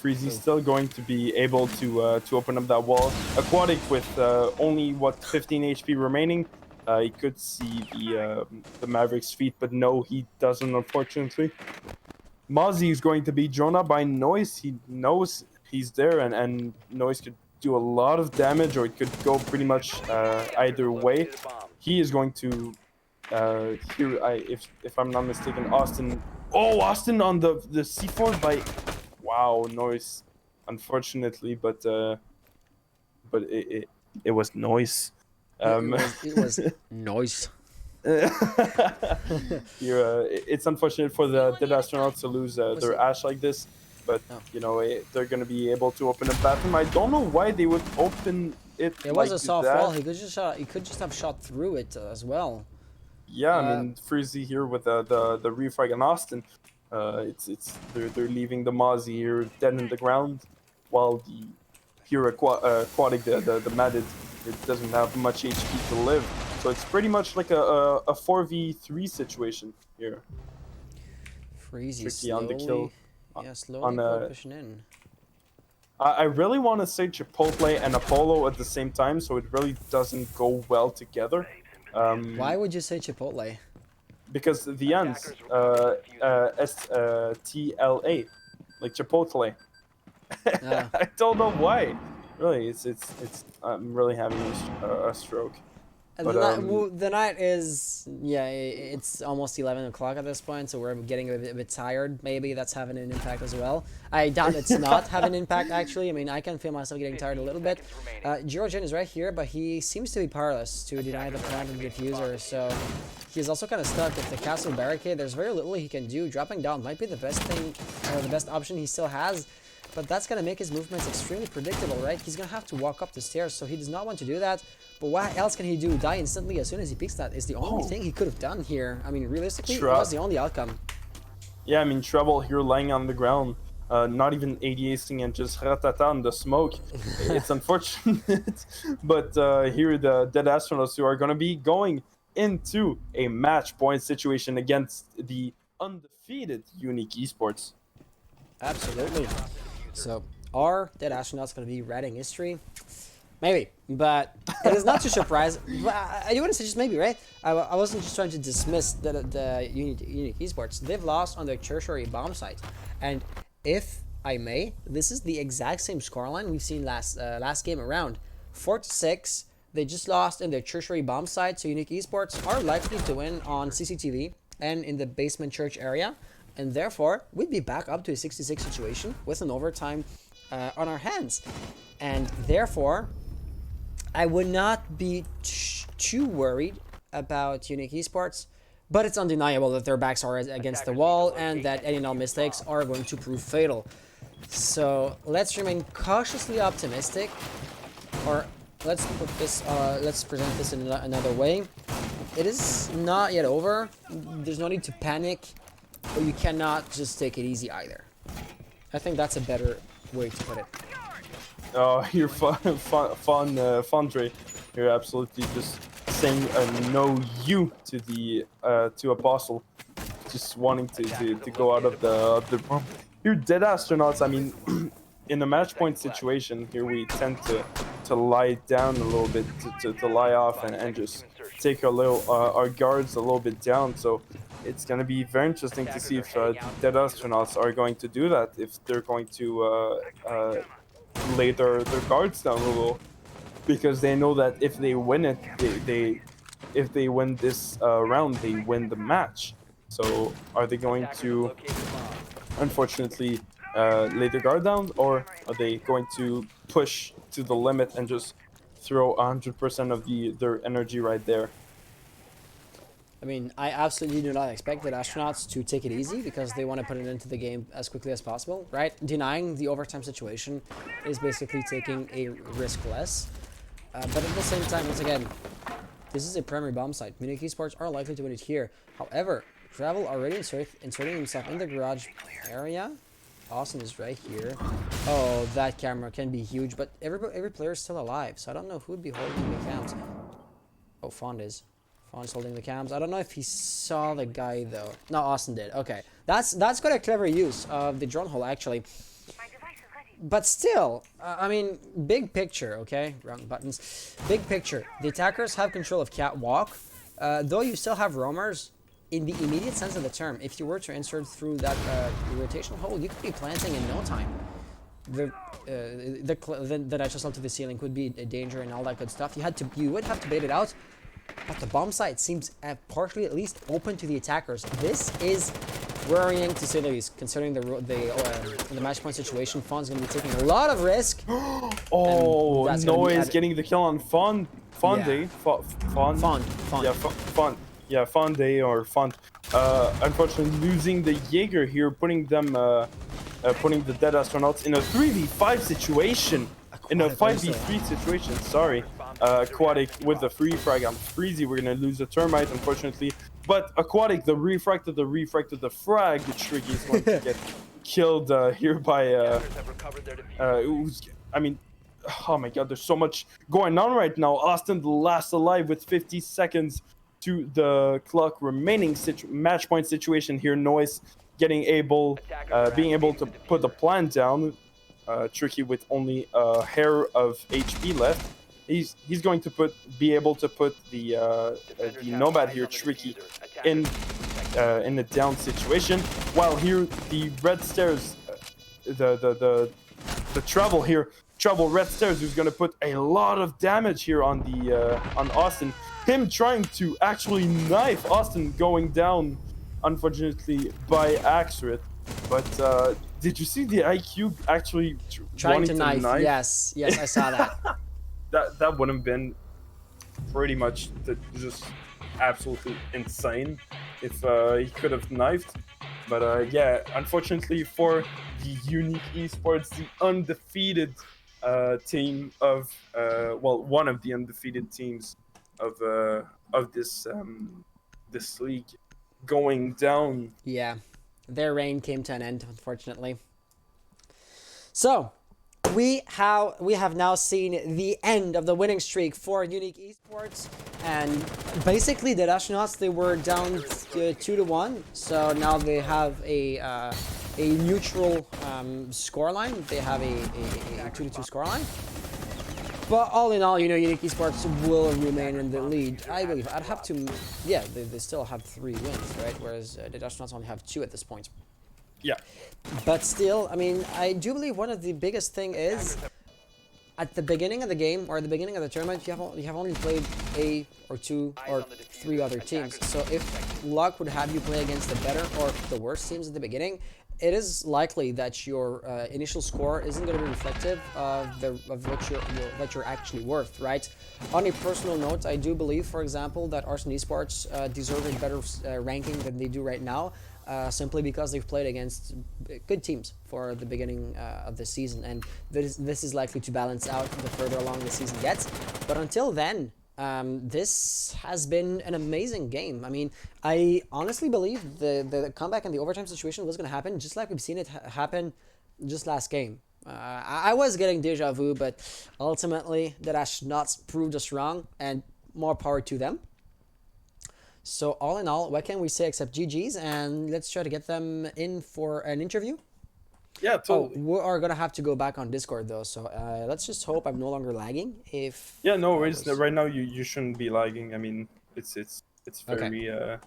Freezy's still going to be able to open up that wall. Aquatic with only what 15 HP remaining. He could see the Maverick's feet, but no, he doesn't, unfortunately. Mozzie is going to be drawn up by Noise. He knows he's there, and Noise could do a lot of damage, or it could go pretty much either way. Located a bomb. He is going to here. If I'm not mistaken, Austin. Oh, Austin on the C4 by. Wow, Noise unfortunately, but it was noise. It was noise. It's unfortunate for the Dead Astronauts to lose their Ash like this, but Oh. you know they're gonna be able to open a bathroom. I don't know why they would open it. It like was a soft that. wall. He could just have shot through it as well. Yeah, I mean Freezy here with the refrag and Austin. They're leaving the Mozzie here dead in the ground, while the here aquatic the Matted, it doesn't have much HP to live. So it's pretty much like a 4v3 situation here. Freezy Tricky slowly, on the kill. yeah, slowly pushing in. I really want to say Chipotle and Apollo at the same time, so it really doesn't go well together. Why would you say Chipotle? Because the ends, STLA, like Chipotle. I don't know why. Really, it's I'm really having a stroke. But, The night is, yeah, it's almost 11 o'clock at this point, so we're getting a bit tired. Maybe that's having an impact as well. I doubt it's not having an impact, actually. I mean, I can feel myself getting tired a little bit. Georgian is right here, but he seems to be powerless to deny the plant and the diffuser, so he's also kind of stuck. If the castle barricade, there's very little he can do. Dropping down might be the best thing, or the best option he still has. But that's going to make his movements extremely predictable, right? He's going to have to walk up the stairs, so he does not want to do that. But what else can he do? Die instantly as soon as he peeks that is the only thing he could have done here. I mean, realistically, that was the only outcome. Yeah, I mean, Trouble here lying on the ground, not even ADAcing and just ratata on the smoke. It's unfortunate. But here the Dead Astronauts who are going to be going into a match point situation against the undefeated Uniique Esports. Absolutely. So, are Dead Astronauts going to be writing history? Maybe, but it is not too surprising. But I do want to say just maybe, right? I wasn't just trying to dismiss the Uniique Esports. They've lost on their tertiary bomb site, and if I may, this is the exact same scoreline we've seen last game around. 4-6. They just lost in their tertiary bomb site, so Uniique Esports are likely to win on CCTV and in the basement church area. And therefore, we'd be back up to a 66 situation with an overtime on our hands. And therefore, I would not be too worried about Uniique Esports, but it's undeniable that their backs are against the wall and that any and all mistakes are going to prove fatal. So let's remain cautiously optimistic, or let's present this in another way. It is not yet over. There's no need to panic. But you cannot just take it easy either. I think that's a better way to put it. Oh, you're Fondre. You're absolutely just saying no you to the to Apostle, just wanting to go out of the room. You're Dead Astronauts. I mean, in a match point situation here, we tend to lie down a little bit, to lie off and just take our guards a little bit down. So it's going to be very interesting to see if Dead Astronauts are going to do that, if they're going to lay their guards down a little, because they know that if they win it, if they win this round, they win the match. So are they going to, unfortunately, lay their guard down, or are they going to push to the limit and just throw 100% of their energy right there? I mean, I absolutely do not expect the Astronauts to take it easy because they want to put it into the game as quickly as possible, right? Denying the overtime situation is basically taking a risk less. But at the same time, once again, this is a primary bomb site. Uniique Esports are likely to win it here. However, Travel already inserting himself in the garage area. Austin is right here. Oh, that camera can be huge, but every player is still alive, so I don't know who would be holding the cams. Oh, Fond is. Fond's holding the cams. I don't know if he saw the guy though. No, Austin did. Okay, that's got a clever use of the drone hole actually. But still, I mean, big picture. Okay, wrong buttons. Big picture. The attackers have control of catwalk, though you still have roamers. In the immediate sense of the term, if you were to insert through that rotation hole, you could be planting in no time. The natural slump to the ceiling could be a danger and all that good stuff. You would have to bait it out. But the bomb site seems partially at least open to the attackers. This is worrying to say the least, considering the match point situation. Fawn's going to be taking a lot of risk. Oh, that's gonna be Noise added- getting the kill on Fonde. Yeah. Fond. Fawn. Yeah, Fond. Yeah, Fonde or Font. Unfortunately, losing the Jaeger here, putting the dead astronauts in a 3v5 situation. In a Aquatic also. 5v3 situation, sorry. Aquatic with the free frag on Freezy. We're gonna lose the Termite, unfortunately. But Aquatic, the refract of the frag, Tricky is going to get killed here by Gatherers have recovered their diffuser. I mean, oh my god, there's so much going on right now. Austin, the last alive with 50 seconds to the clock remaining. Match point situation here. Noise being able to put the plan down. Tricky with only a hair of HP left. He's going to be able to put the Nomad here, Tricky, in a down situation. While here the red stairs, the trouble here, red stairs, who's going to put a lot of damage here on Austin. Him trying to actually knife Austin, going down, unfortunately, by Axrit. But did you see the IQ actually Trying wanting to knife. Yes, I saw that. That would have been pretty much just absolutely insane if he could have knifed. But yeah, unfortunately for the Uniique Esports, the undefeated team of one of the undefeated teams of this league, going down. Yeah, their reign came to an end, unfortunately. So, we have now seen the end of the winning streak for Uniique Esports, and basically the Astornauts, they were down 2-1, so now they have a neutral scoreline. They have a 2-2 scoreline. But all in all, Uniique Esports will remain in the lead. I believe. I'd have to, yeah, they still have 3 wins, right? Whereas the Astornauts only have 2 at this point. Yeah. But still, I mean, I do believe one of the biggest thing is at the beginning of the game or at the beginning of the tournament, you have only played a or 2 or 3 other teams. So if luck would have you play against the better or the worst teams at the beginning, it is likely that your initial score isn't going to be reflective of what you're actually worth, right? On a personal note, I do believe, for example, that Arsenal Esports deserve a better ranking than they do right now. Simply because they've played against good teams for the beginning of the season, and this is likely to balance out the further along the season gets. But until then, this has been an amazing game. I mean, I honestly believe the comeback and the overtime situation was going to happen just like we've seen it happen just last game. I was getting deja vu, but ultimately the Astornauts proved us wrong, and more power to them. So all in all, what can we say except GG's, and let's try to get them in for an interview. Yeah, totally. Oh, we are gonna have to go back on Discord though, so let's just hope I'm no longer lagging. If no worries. Right now you shouldn't be lagging. I mean, it's very yeah.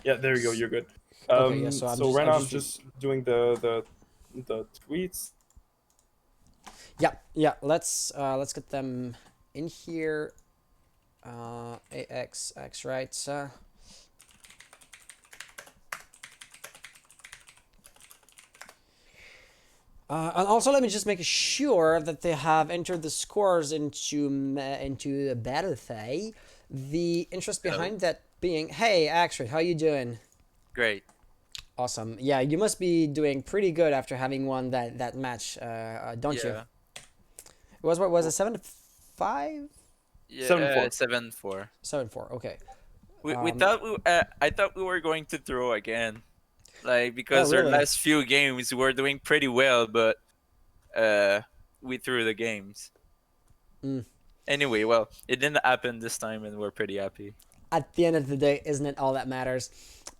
There you go. You're good. Okay, yeah, so right now I'm just doing the tweets. Yeah. Let's get them in here. AXX, right? And also, let me just make sure that they have entered the scores into the battle. The interest behind that being, hey, Axrid, how you doing? Great. Awesome. Yeah, you must be doing pretty good after having won that match, don't you? It was what was it, 7-5? Yeah, 7-4. 7-4. 7-4. Okay. We thought I thought we were going to throw again, like because Oh, really? our last few games we were doing pretty well, but we threw the games. Anyway, well, it didn't happen this time, and we're pretty happy. At the end of the day, isn't it all that matters?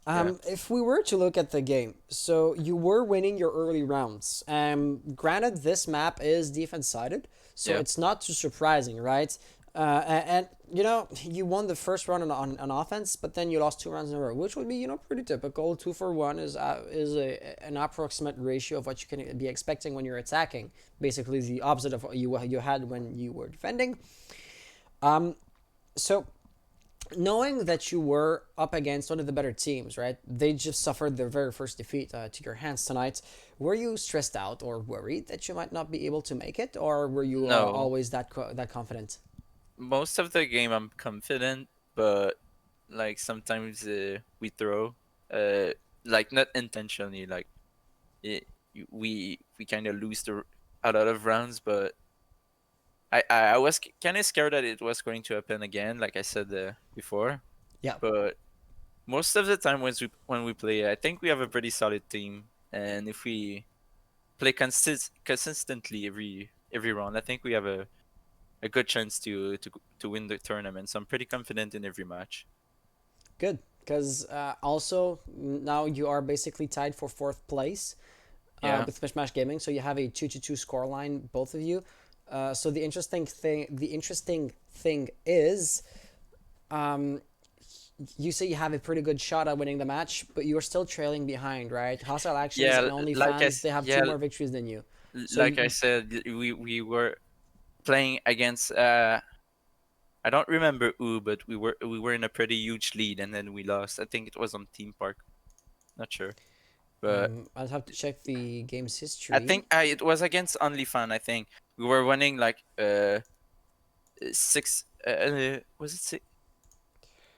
If we were to look at the game, so you were winning your early rounds. Granted, this map is defense-sided, so it's not too surprising, right? And you won the first round on offense, but then you lost 2 rounds in a row, which would be pretty typical. 2 for 1 is an approximate ratio of what you can be expecting when you're attacking. Basically, the opposite of what you had when you were defending. So knowing that you were up against one of the better teams, right? They just suffered their very first defeat to your hands tonight. Were you stressed out or worried that you might not be able to make it, or were you No, always that confident? most of the game I'm confident, but like sometimes we throw, uh, like not intentionally, like it, we kind of lose a lot of rounds, but I was kind of scared that it was going to happen again, like I said before. Yeah, But most of the time when we play, I think we have a pretty solid team, and if we play consistently every round, I think we have a good chance to win the tournament. So I'm pretty confident in every match. good. Because also now you are basically tied for fourth place Yeah, with Mishmash Gaming, so you have a 2-2 scoreline, both of you. So the interesting thing is, um, you say you have a pretty good shot at winning the match, but you are still trailing behind, right? Hostile Actions and OnlyFans, they have two more victories than you. So like I said, we were playing against I don't remember who, but we were in a pretty huge lead, and then we lost. I think it was on Team Park. Not sure, but I'll have to check the game's I history. think it was against OnlyFan. I think we were winning like six. Was it six?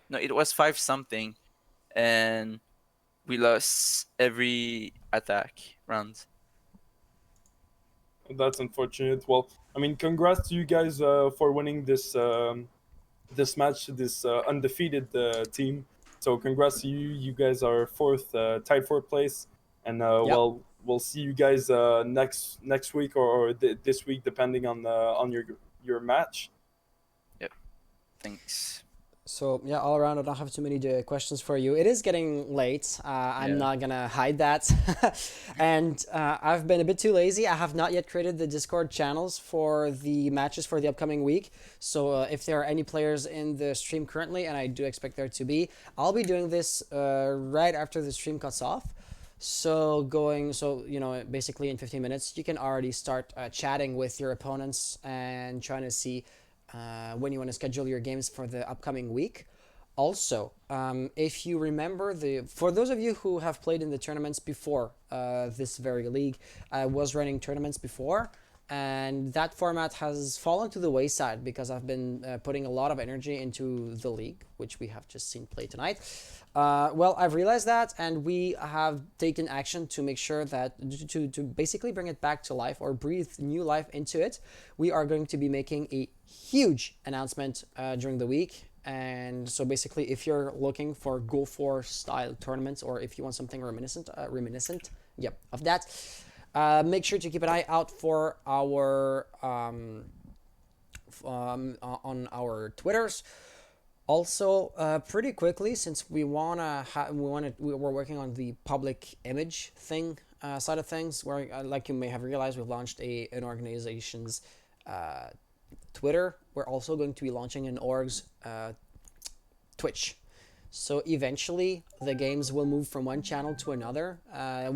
No, it was five something, and we lost every attack round. That's unfortunate. Well, I mean, congrats to you guys for winning this match, this undefeated team. So congrats to you. You guys are fourth, tied fourth place, and Yep. well, we'll see you guys next week or this week, depending on your match. Yep. Thanks. So yeah, all around, I don't have too many questions for you. It is getting late. I'm Yeah. not gonna hide that, and I've been a bit too lazy. I have not yet created the Discord channels for the matches for the upcoming week. So if there are any players in the stream currently, and I do expect there to be, I'll be doing this right after the stream cuts off. So basically in 15 minutes, you can already start chatting with your opponents and trying to see when you want to schedule your games for the upcoming week. Also, if you remember for those of you who have played in the tournaments before this very league, I was running tournaments before, and that format has fallen to the wayside because I've been putting a lot of energy into the league, which we have just seen play tonight. Well, I've realized that, and we have taken action to make sure that to basically bring it back to life or breathe new life into it. We are going to be making a huge announcement during the week. And so basically, if you're looking for Go For style tournaments, or if you want something reminiscent, of that, make sure to keep an eye out for our on our Twitters. Also, pretty quickly, since we're working on the public image thing side of things, where like you may have realized, we've launched an organization's Twitter. We're also going to be launching an org's Twitch. So eventually, the games will move from one channel to another. The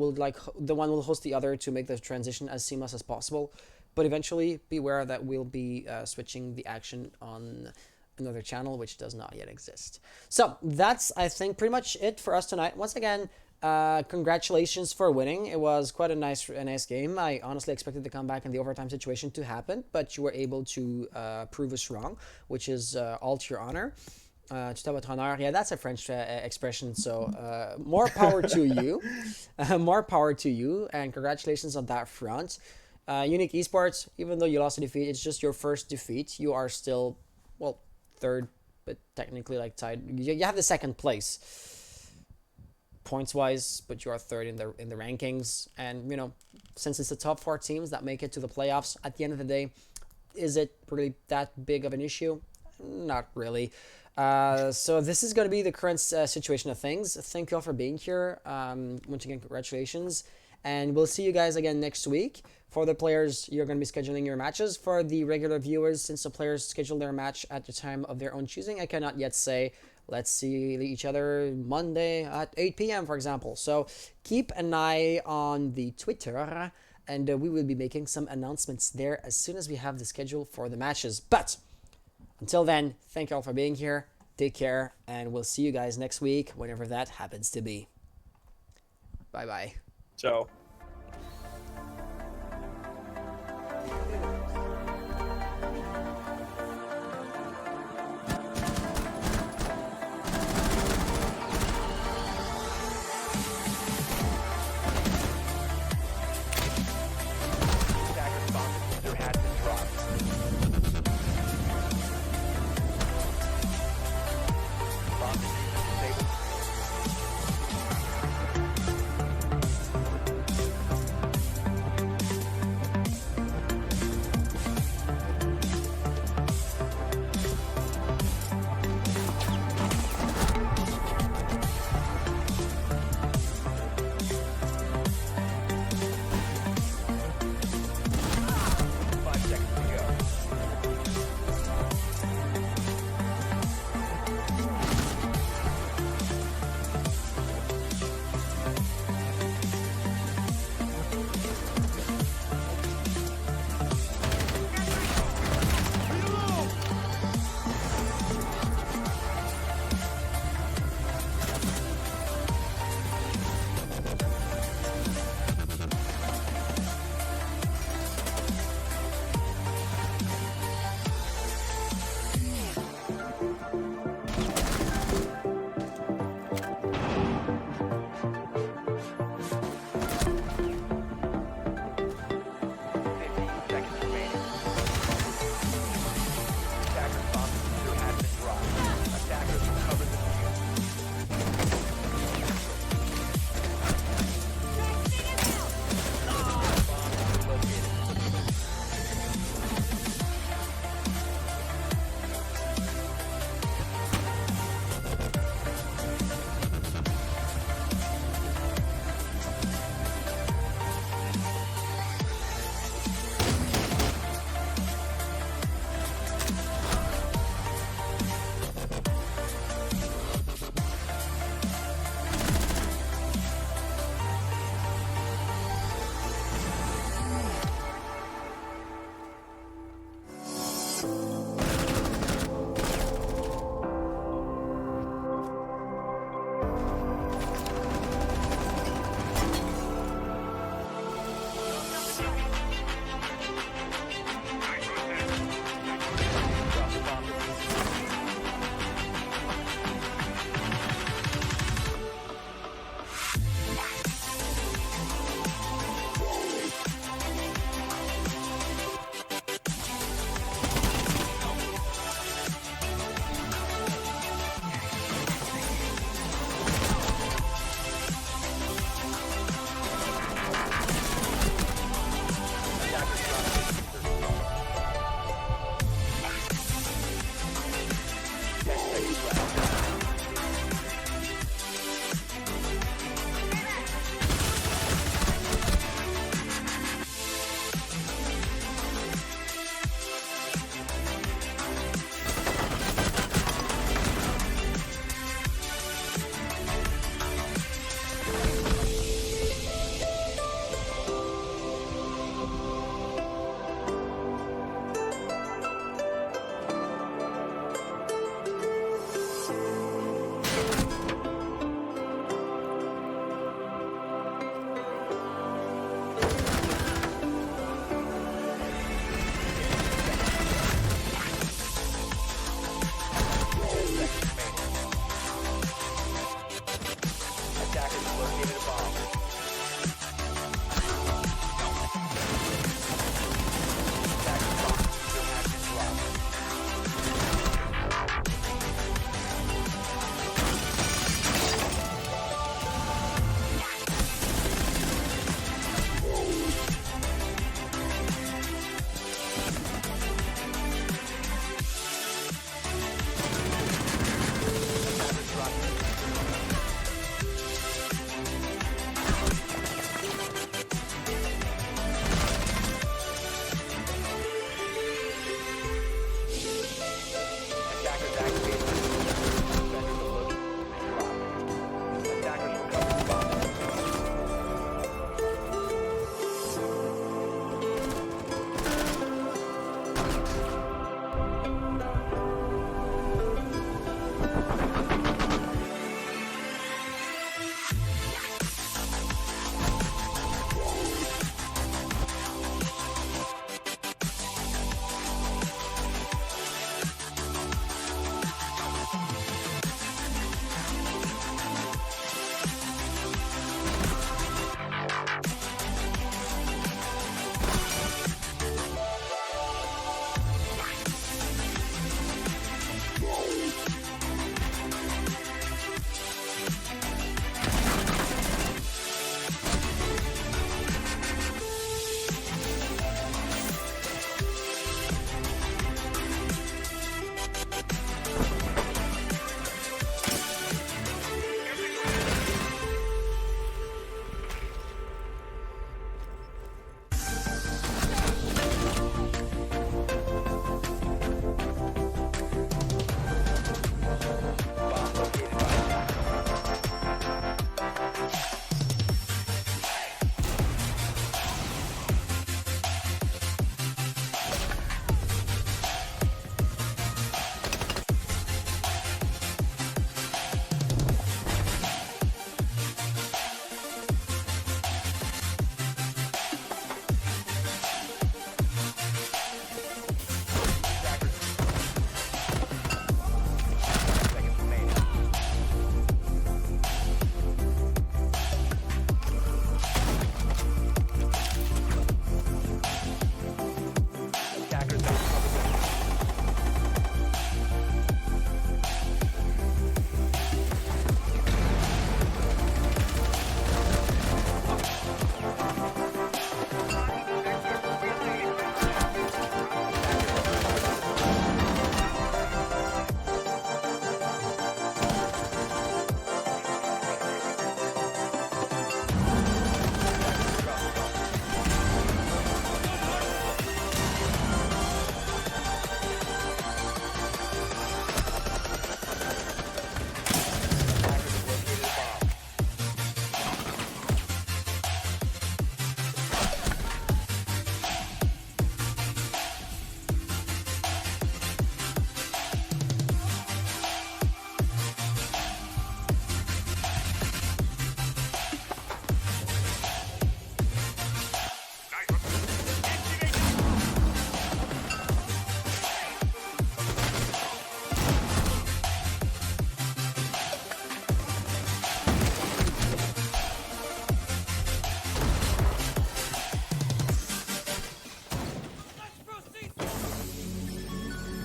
one will host the other to make the transition as seamless as possible. But eventually, beware that we'll be switching the action on another channel which does not yet exist. So that's, I think, pretty much it for us tonight. Once again, congratulations for winning. It was quite a nice game. I honestly expected the comeback in the overtime situation to happen, but you were able to prove us wrong, which is all to your honor. Tout à votre honneur. Yeah, that's a French expression. So more power to you. More power to you, and congratulations on that front. Uniique Esports, even though you lost a defeat, it's just your first defeat. You are still, well, third, but technically like tied. You have the second place points wise, but you are third in the rankings. And since it's the top four teams that make it to the playoffs, at the end of the day, is it really that big of an issue? Not really. So this is going to be the current situation of things. Thank you all for being here. Once again, congratulations. And we'll see you guys again next week. For the players, you're going to be scheduling your matches. For the regular viewers, since the players schedule their match at the time of their own choosing, I cannot yet say, let's see each other Monday at 8 p.m., for example. So keep an eye on the Twitter, and we will be making some announcements there as soon as we have the schedule for the matches. But until then, thank you all for being here. Take care, and we'll see you guys next week, whenever that happens to be. Bye bye. Ciao. Attacker bomb diffuser has been dropped. Bomb diffuser disabled.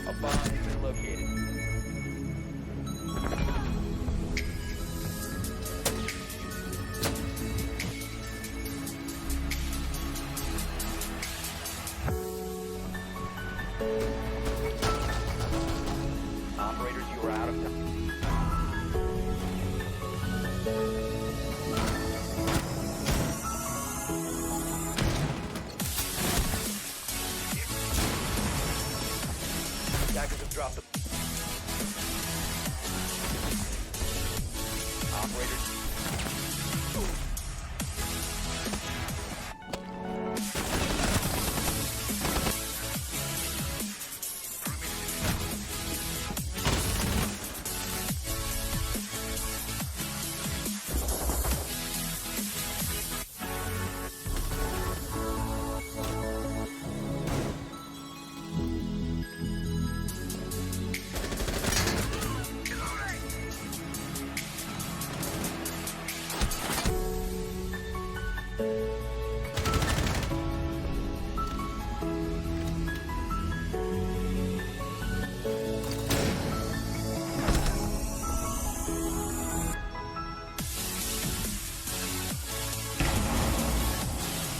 A bomb has been located. Operators, you are out of time. Attackers have dropped the... Operators...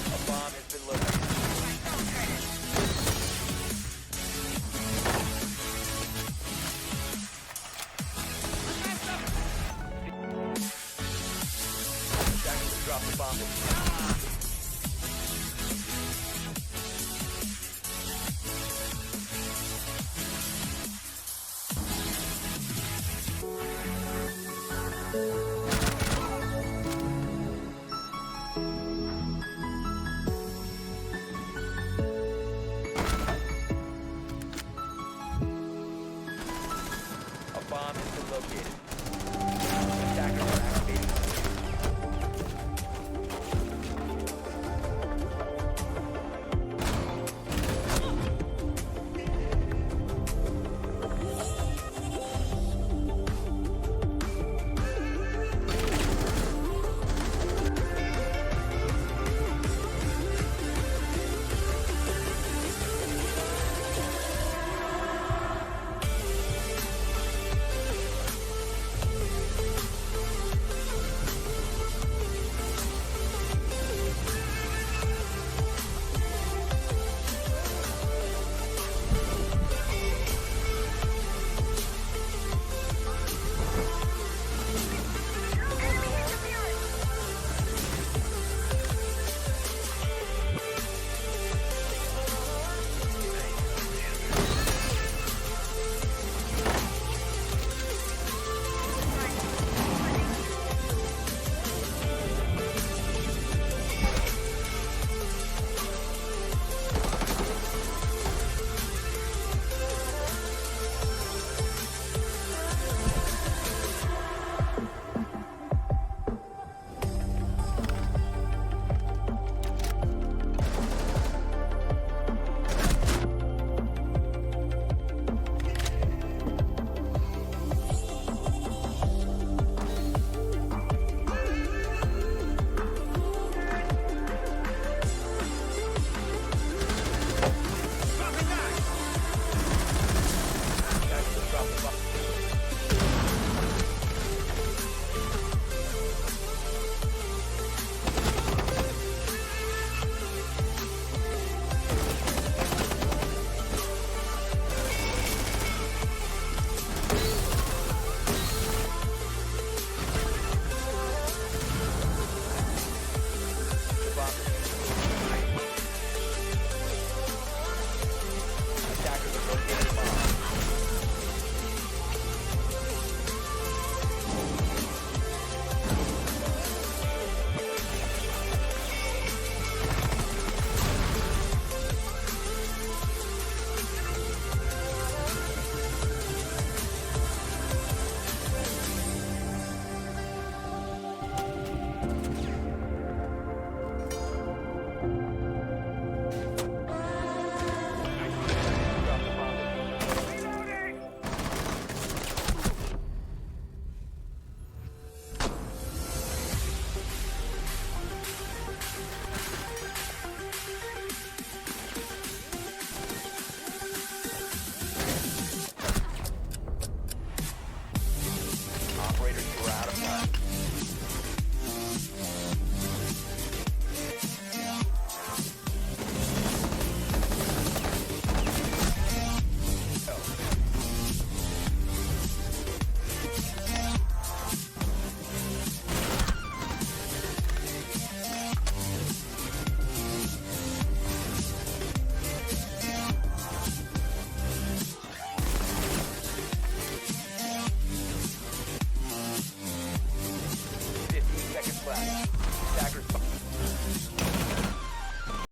A bomb has been located. Attackers have dropped the bomb.